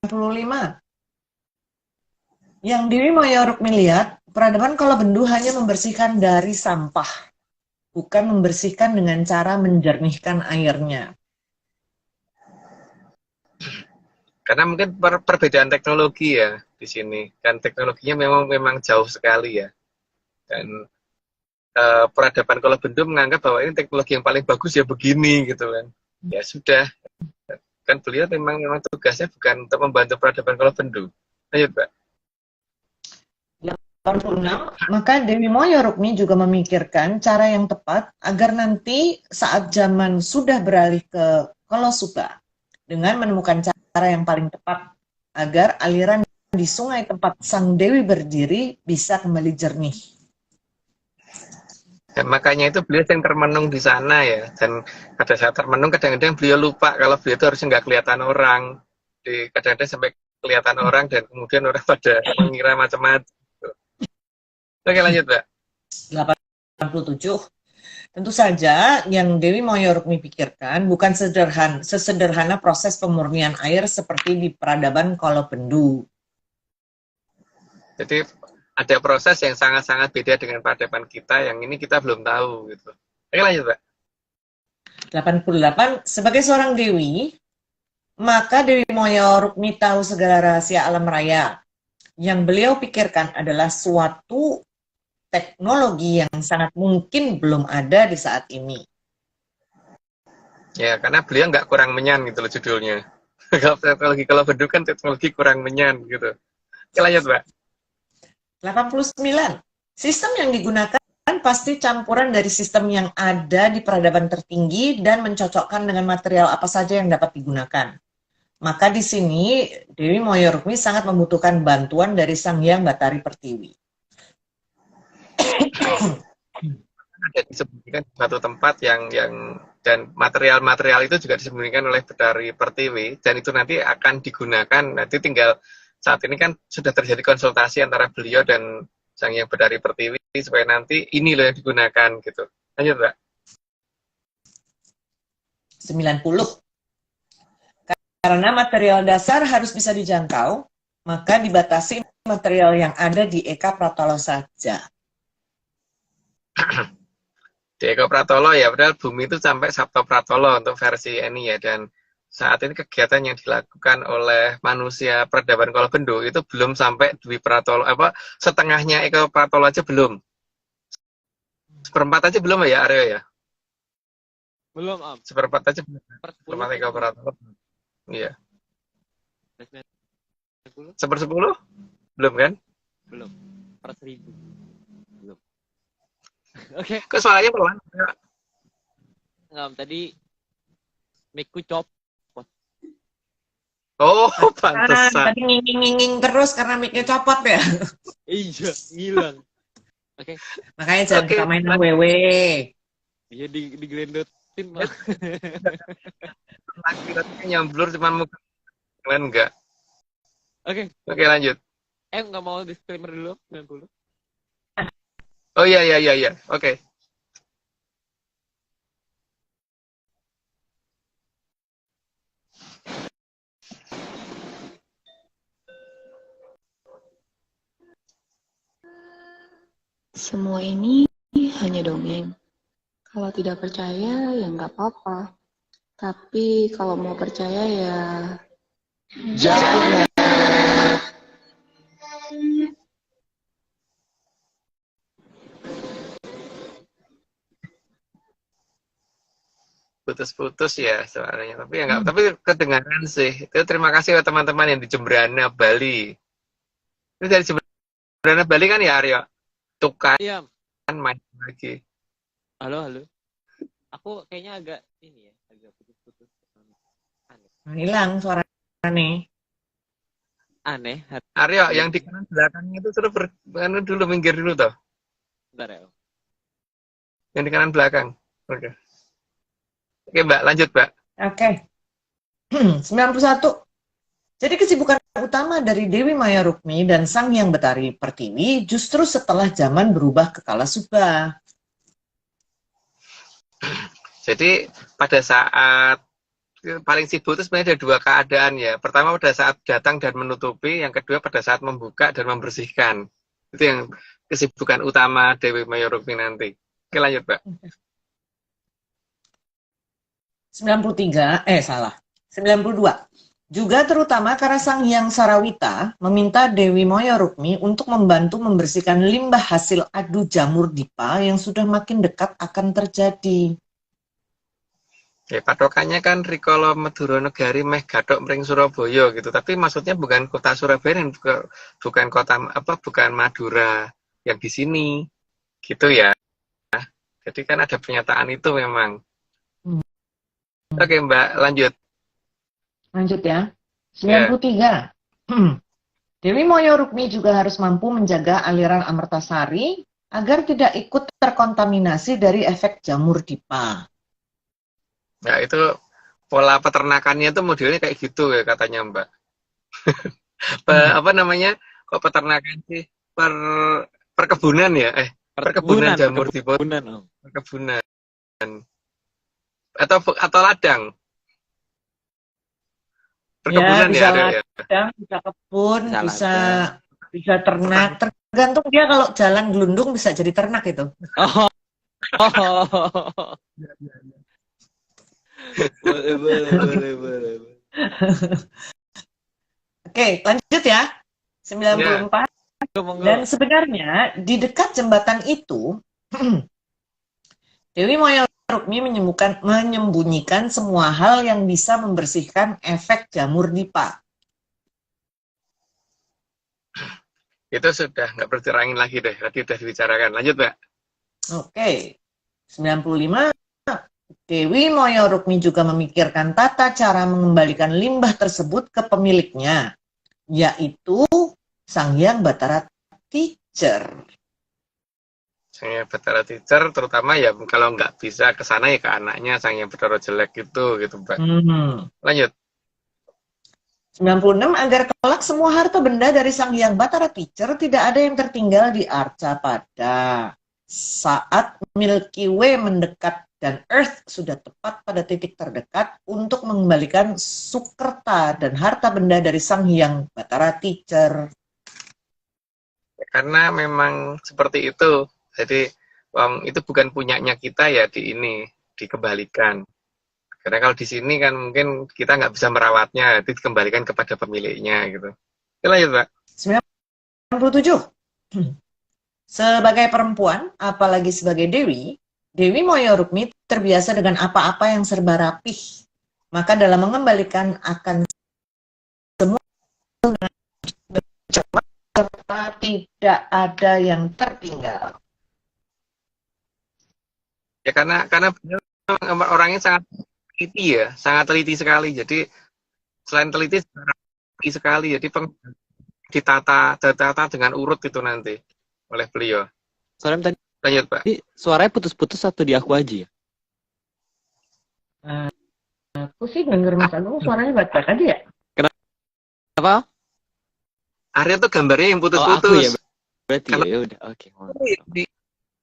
85. Yang Dewi Moyorukmi lihat, peradaban Kolobendu hanya membersihkan dari sampah, bukan membersihkan dengan cara menjernihkan airnya. Karena mungkin perbedaan teknologi ya di sini, dan teknologinya memang jauh sekali ya. Dan peradaban Kolobendu menganggap bahwa ini teknologi yang paling bagus ya begini gitu kan. Ya sudah, kan beliau memang tugasnya bukan untuk membantu peradaban Kolobendu. Lanjut Mbak. 86, maka Dewi Moyorukmi juga memikirkan cara yang tepat agar nanti saat zaman sudah beralih ke Kolosuba dengan menemukan cara yang paling tepat agar aliran di sungai tempat Sang Dewi berdiri bisa kembali jernih. Dan makanya itu beliau yang termenung di sana ya. Dan pada saat termenung kadang-kadang beliau lupa kalau beliau itu harusnya nggak kelihatan orang. Kadang-kadang sampai kelihatan orang dan kemudian orang pada mengira macam-macam. Oke lanjut Mbak. 87. Tentu saja yang Dewi Moyorukmi pikirkan bukan sesederhana proses pemurnian air seperti di peradaban Kolobendu. Jadi ada proses yang sangat-sangat beda dengan peradaban kita, yang ini kita belum tahu gitu. Oke lanjut Mbak. 88. Sebagai seorang Dewi, maka Dewi Moyorukmi tahu segala rahasia alam raya. Yang beliau pikirkan adalah suatu teknologi yang sangat mungkin belum ada di saat ini. Ya, karena beliau nggak kurang menyan gitu loh judulnya. Kalau teknologi Kolobendu kan teknologi kurang menyan gitu. Oke lanjut Mbak. 89. Sistem yang digunakan pasti campuran dari sistem yang ada di peradaban tertinggi dan mencocokkan dengan material apa saja yang dapat digunakan. Maka di sini Dewi Moyorukmi sangat membutuhkan bantuan dari Sang Hyang Batari Pertiwi. Ada disembunyikan di satu tempat yang dan material-material itu juga disembunyikan oleh Batari Pertiwi, dan itu nanti akan digunakan. Nanti tinggal saat ini kan sudah terjadi konsultasi antara beliau dan Sang Hyang Batari Pertiwi supaya nanti ini loh yang digunakan gitu. Lanjut Mbak. 90. Karena material dasar harus bisa dijangkau, maka dibatasi material yang ada di Eka Pratolo saja. Di Eka Pratolo ya, padahal bumi itu sampai Sabto Pratolo untuk versi ini ya, dan saat ini kegiatan yang dilakukan oleh manusia peradaban Kolobendu itu belum sampai Dwi Pratolo, setengahnya Eka Pratolo aja belum. Seperempat aja belum ya Aryo ya? Belum, Am. Seperempat aja belum. Per-10 Eka Pratolo. Iya. 10? 1/10? Belum kan? Belum. Per-1000. Belum. Oke. Kok suaranya pelan? Ngam, tadi mic-ku copot. Oh, pantesan. Tadi nging-nging terus karena mic-nya copot ya. Iya, hilang. Oke. Makanya jangan kita main WW. Iya digelendotin mah. Laki-laki nyamblur cuma muka. Kalian enggak. Oke. Oke, lanjut. Nggak mau disclaimer dulu 90. Oh iya. Oke. Semua ini hanya dongeng. Kalau tidak percaya ya nggak apa-apa. Tapi kalau mau percaya ya jangan. putus-putus ya suaranya. Tapi ya enggak, tapi kedengaran sih. Itu terima kasih buat teman-teman yang di Jembrana, Bali. Itu dari Jembrana, Bali kan ya, Aryo? Tuh kan Iya. main lagi. Halo. Aku kayaknya agak ini ya, agak putus-putus. Hilang suaranya. Aneh. Aryo, yang di kanan belakangnya itu suruh dulu, minggir dulu toh. Bentar ya. Yang di kanan belakang. Oke. Oke, Mbak, lanjut, Mbak. Oke. 91. Jadi kesibukan utama dari Dewi Maya Rukmi dan Sang Hyang Betari Pertiwi justru setelah zaman berubah ke Kalasuba. Jadi pada saat paling sibuk itu sebenarnya ada dua keadaan ya. Pertama pada saat datang dan menutupi, yang kedua pada saat membuka dan membersihkan. Itu yang kesibukan utama Dewi Maya Rukmi nanti. Oke, lanjut, Mbak. 92. Juga terutama karena Sang Hyang Sarawita meminta Dewi Maya Rukmi untuk membantu membersihkan limbah hasil adu jamur dipa yang sudah makin dekat akan terjadi. Ya, patokannya kan Rikala Madura Negari meh gathok mring Surabaya gitu. Tapi maksudnya bukan kota Surabaya dan bukan kota bukan Madura yang di sini. Gitu ya. Jadi kan ada pernyataan itu memang. Oke, Mbak, lanjut. Lanjut ya. 93. Dewi Maya Rukmi juga harus mampu menjaga aliran Amertasari agar tidak ikut terkontaminasi dari efek jamur dipa. Ya, itu pola peternakannya itu modelnya kayak gitu ya katanya, Mbak. Apa namanya? Kok peternakan sih? Perkebunan ya? Perkebunan jamur dipa. Perkebunan. Atau ladang. Perkebunan ya, bisa ladang, bisa kebun, bisa ternak. Tergantung dia kalau jalan gelundung bisa jadi ternak itu. Boleh. Oke, lanjut ya. 94. Dan sebenarnya di dekat jembatan itu Dewi Maya Rukmi menyembunyikan semua hal yang bisa membersihkan efek jamur dipa. Itu sudah nggak berterangin lagi deh, tadi sudah dibicarakan. Lanjut, Mbak. Oke. 95. Dewi Maya Rukmi juga memikirkan tata cara mengembalikan limbah tersebut ke pemiliknya, yaitu Sang Hyang Batara Teacher. Sang Hyang Batara Teacher, terutama ya kalau nggak bisa ke sana ya ke anaknya Sang Hyang Batara jelek gitu, Mbak. Lanjut. 96. Agar kelak semua harta benda dari Sang Hyang Batara Teacher tidak ada yang tertinggal di Arca Pada. Saat Milky Way mendekat dan Earth sudah tepat pada titik terdekat untuk mengembalikan sukerta dan harta benda dari Sang Hyang Batara Teacher. Karena memang seperti itu. Jadi itu bukan punyanya kita ya dikembalikan. Karena kalau di sini kan mungkin kita nggak bisa merawatnya, jadi dikembalikan kepada pemiliknya gitu. Oke, lanjut, Mbak. 97. Sebagai perempuan, apalagi sebagai Dewi Maya Rukmi terbiasa dengan apa-apa yang serba rapih. Maka dalam mengembalikan akan semua serta tidak ada yang tertinggal. Ya karena orangnya sangat teliti ya, sangat teliti sekali. Jadi selain teliti sekali, jadi ditata dengan urut itu nanti oleh beliau. Soalnya tadi lanjut, Pak. Suaranya putus-putus atau di aku aja ya? Aku sih denger Mas Agung suaranya baik-baik aja ya. Kenapa? Arya tuh gambarnya yang putus-putus. Oh, aku ya. Berarti ya udah oke.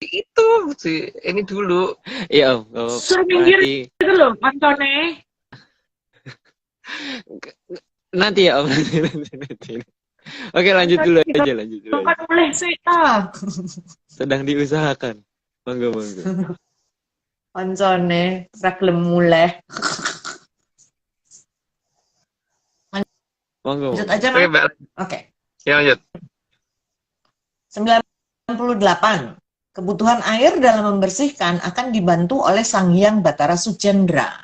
Itu sih ini dulu. Iya, suruh minggir itu loh, Antone. Nanti ya, Om. Nanti. Oke, lanjut dulu aja. Bukan boleh seta. Sedang diusahakan. Monggo. Antone, raglem mulai. Monggo. Lanjut aja, Mas. Oke. Ya, lanjut. 98. Kebutuhan air dalam membersihkan akan dibantu oleh Sang Hyang Bathara Sujendra.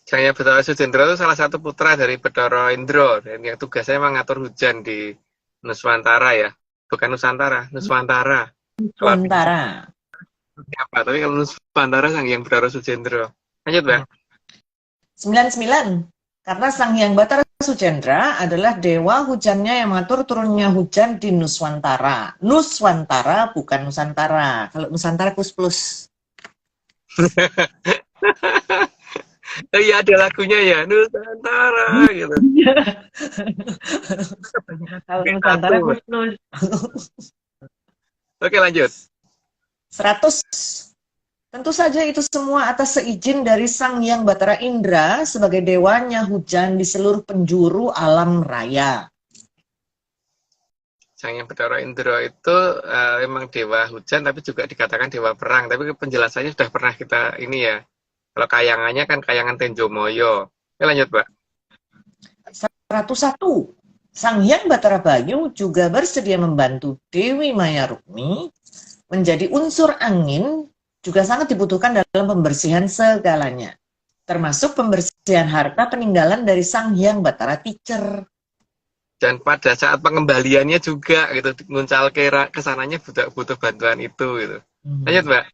Sang Hyang Bathara Sujendra itu salah satu putra dari Bathara Indra dan yang tugasnya memang ngatur hujan di Nuswantara ya. Bukan Nusantara, Nuswantara. Nuswantara. Apa? Tapi kalau Nuswantara Sang Hyang Bathara Sujendra. Lanjut, Mbak. 99. Karena Sang Hyang Bathara Sujendra adalah dewa hujannya yang mengatur turunnya hujan di Nuswantara. Nuswantara bukan Nusantara. Kalau Nusantara plus. Oh iya, ada lagunya ya, Nusantara gitu. Kalau Nusantara plus. Oke, lanjut. 100. Tentu saja itu semua atas seizin dari Sang Hyang Bathara Indra sebagai dewanya hujan di seluruh penjuru alam raya. Sang Hyang Bathara Indra itu emang dewa hujan tapi juga dikatakan dewa perang. Tapi penjelasannya sudah pernah kita ini ya. Kalau kayangannya kan kayangan Tenjomoyo. Oke, lanjut, Mbak. 101. Sang Hyang Bathara Bayu juga bersedia membantu Dewi Maya Rukmi menjadi unsur angin, juga sangat dibutuhkan dalam pembersihan segalanya, termasuk pembersihan harta peninggalan dari Sang Hyang Bathara Teacher. Dan pada saat pengembaliannya juga gitu, nguncal kesananya butuh bantuan itu gitu. Lanjut, Mbak.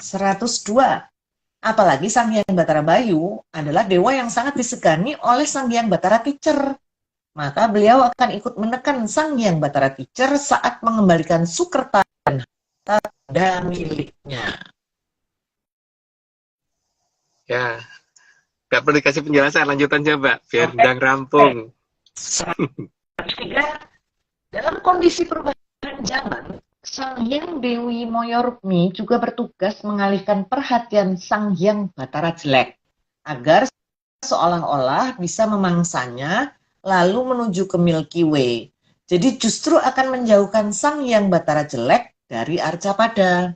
102. Apalagi Sang Hyang Bathara Bayu adalah dewa yang sangat disegani oleh Sang Hyang Bathara Teacher. Maka beliau akan ikut menekan Sang Hyang Bathara Teacher saat mengembalikan Sukerta dan harta miliknya. Ya, nggak perlu dikasih penjelasan, lanjutan aja, Mbak, biar ndang rampung. 103. Dalam kondisi perubahan zaman, Sang Hyang Dewi Maya Rukmi juga bertugas mengalihkan perhatian Sang Hyang Bathara Jelek agar seolah-olah bisa memangsanya lalu menuju ke Milky Way. Jadi justru akan menjauhkan Sang Hyang Bathara Jelek dari Arcapada.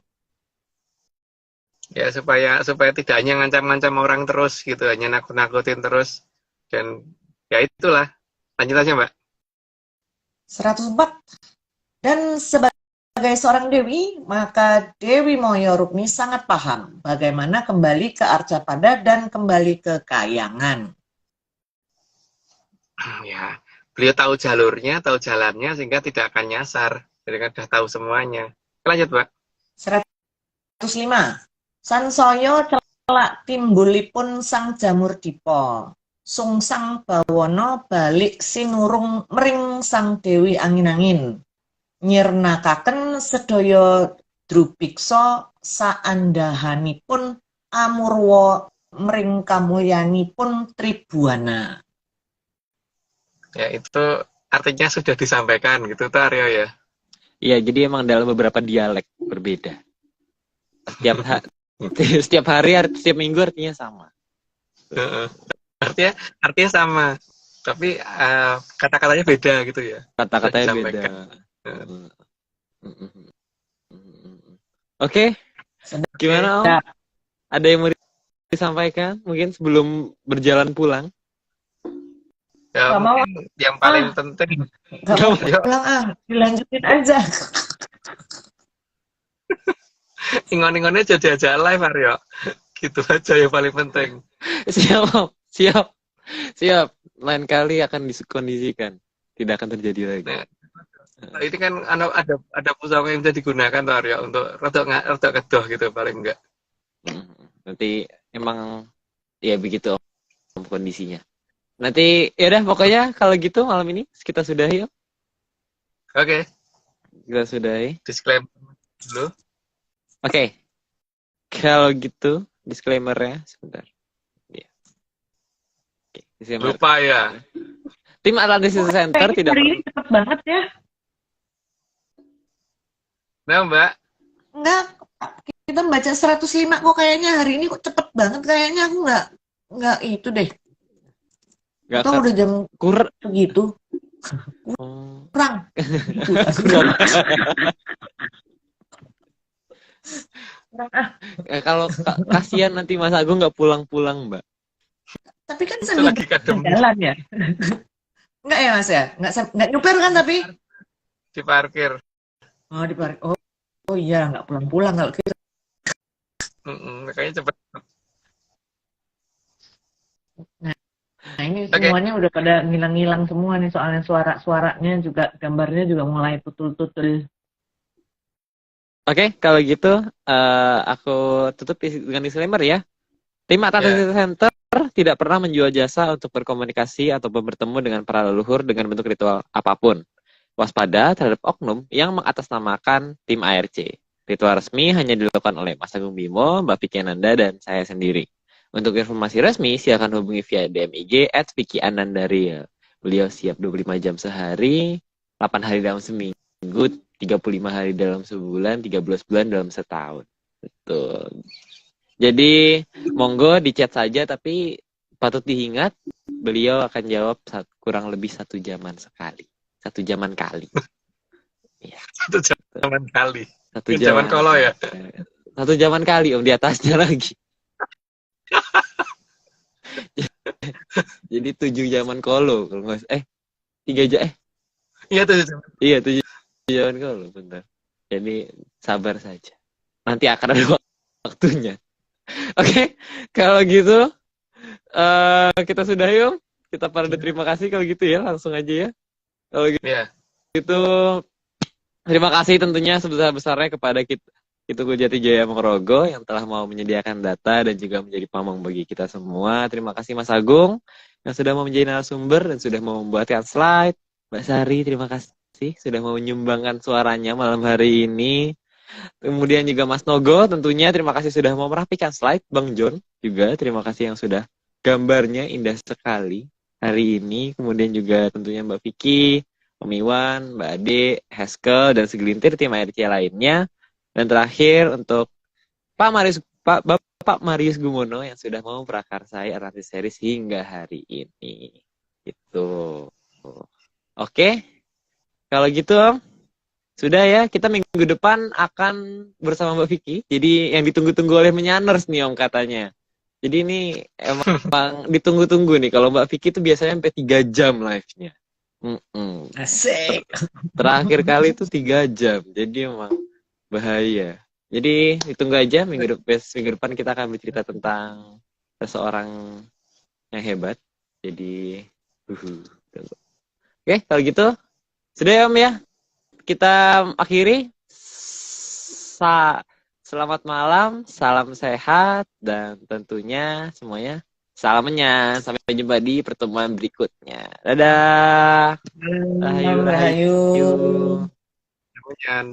Ya, supaya tidak hanya ngancam-ngancam orang terus gitu, hanya nakut-nakutin terus. Dan ya itulah. Lanjut aja, Mbak. 104. Dan sebagai seorang dewi, maka Dewi Maya Rukmi sangat paham bagaimana kembali ke Arcapada dan kembali ke Kayangan. Ya, beliau tahu jalurnya, tahu jalannya, sehingga tidak akan nyasar. Jadi kan sudah tahu semuanya. Lanjut, Mbak. 105. Sansaya celak timbulipun Sang Jamur Dipa. Sungsang bawana balik sinurung mring Sang Dewi Angin-angin. Nyirnakaken sedaya drubiksa saandahanipun amurwa mring kamulyanipun Tribuana. Ya, itu artinya sudah disampaikan gitu, tuh Aryo ya. Iya, jadi emang dalam beberapa dialek berbeda. Setiap hari, setiap minggu artinya sama. Artinya sama, tapi kata-katanya beda gitu ya. Kata-katanya beda. Oke, gimana Om? Ada yang mau disampaikan? Mungkin sebelum berjalan pulang? Ya, mungkin yang paling penting. Gak mau pulang dilanjutin aja. Ingon-ingonnya jadi aja live, Aryo. Gitu aja yang paling penting. Siap. Lain kali akan dikondisikan. Tidak akan terjadi lagi. Nah, ini kan ada pusaka yang bisa digunakan tuh, Aryo, untuk rodok kedoh gitu paling enggak. Nanti emang ya begitu Om, kondisinya. Nanti ya udah pokoknya kalau gitu malam ini kita sudahi. Oke. Kita sudahi. Disclaimer dulu. Oke. Kalau gitu disclaimer-nya sebentar. Ya. Oke, disclaimer. Lupa ya. Tim Atlantis Center tidak hari ini cepet banget ya. Nah, Mbak. Enggak, kita baca 105 kok kayaknya hari ini kok cepet banget kayaknya aku enggak itu deh. Gak Atau udah jam segitu. Kurang. Kalau kasihan nanti Mas Agung nggak pulang-pulang, Mbak. Tapi kan sambil jalan ya. Enggak ya Mas ya? Enggak nyuper kan tapi? Di parkir. Oh, di parkir. Oh, Oh iya, nggak pulang-pulang kalau kita. Makanya cepet. Nah ini Oke. semuanya udah pada ngilang-ngilang semua nih, soalnya suaranya juga, gambarnya juga mulai putul-putul. Oke, kalau gitu aku tutup dengan disclaimer ya. Tim Atas Ya. Center tidak pernah menjual jasa untuk berkomunikasi atau bertemu dengan para leluhur dengan bentuk ritual apapun. Waspada terhadap oknum yang mengatasnamakan tim ARC. Ritual resmi hanya dilakukan oleh Mas Agung Bimo, Mbak Vicky Ananda, dan saya sendiri. Untuk informasi resmi, silakan hubungi via DM IG @VickyAnandaReal. Beliau siap 25 jam sehari, 8 hari dalam seminggu, 35 hari dalam sebulan, 13 bulan dalam setahun. Betul. Jadi, monggo di chat saja, tapi patut diingat, beliau akan jawab kurang lebih 1 jaman sekali. 1 jaman kali. Ya. 1 jaman kali. 1 Jaman kolo ya. 1 jaman kali, Om, di atasnya lagi. Jadi 7 jaman kolo kalau nggak 3 jam Iya 7 jaman. Iya 7 jaman kolo, bentar. Jadi sabar saja. Nanti akan ada waktunya. Oke, kalau gitu kita sudah yuk. Kita pada terima kasih kalau gitu ya, langsung aja ya. Kalau gitu, terima kasih tentunya sebesar-besarnya kepada Kituku Jati Jaya Mokrogo yang telah mau menyediakan data dan juga menjadi pamong bagi kita semua. Terima kasih Mas Agung yang sudah mau menjadi narasumber dan sudah mau membuatkan slide. Mbak Sari, terima kasih sudah mau menyumbangkan suaranya malam hari ini. Kemudian juga Mas Nogo tentunya terima kasih sudah mau merapikan slide. Bang John juga terima kasih yang sudah gambarnya indah sekali hari ini. Kemudian juga tentunya Mbak Vicky, Om Iwan, Mbak Ade, Heskel, dan segelintir tim ARC lainnya. Dan terakhir untuk Bapak Marius Gumono yang sudah mau prakarsai Atlantis Series hingga hari ini. Gitu. Oke. Kalau gitu Om, sudah ya, kita minggu depan akan bersama Mbak Vicky. Jadi yang ditunggu-tunggu oleh Menyaners nih Om katanya. Jadi ini emang ditunggu-tunggu nih. Kalau Mbak Vicky itu biasanya sampai 3 jam live-nya. Asik. Terakhir kali itu 3 jam. Jadi emang bahaya. Jadi ditunggu aja minggu depan kita akan bercerita tentang seseorang yang hebat. Jadi Oke, kalau gitu sudah ya Om ya. Kita akhiri. Selamat malam, salam sehat, dan tentunya semuanya salam menyan. Sampai jumpa di pertemuan berikutnya. Dadah. Rahayu. Menyan.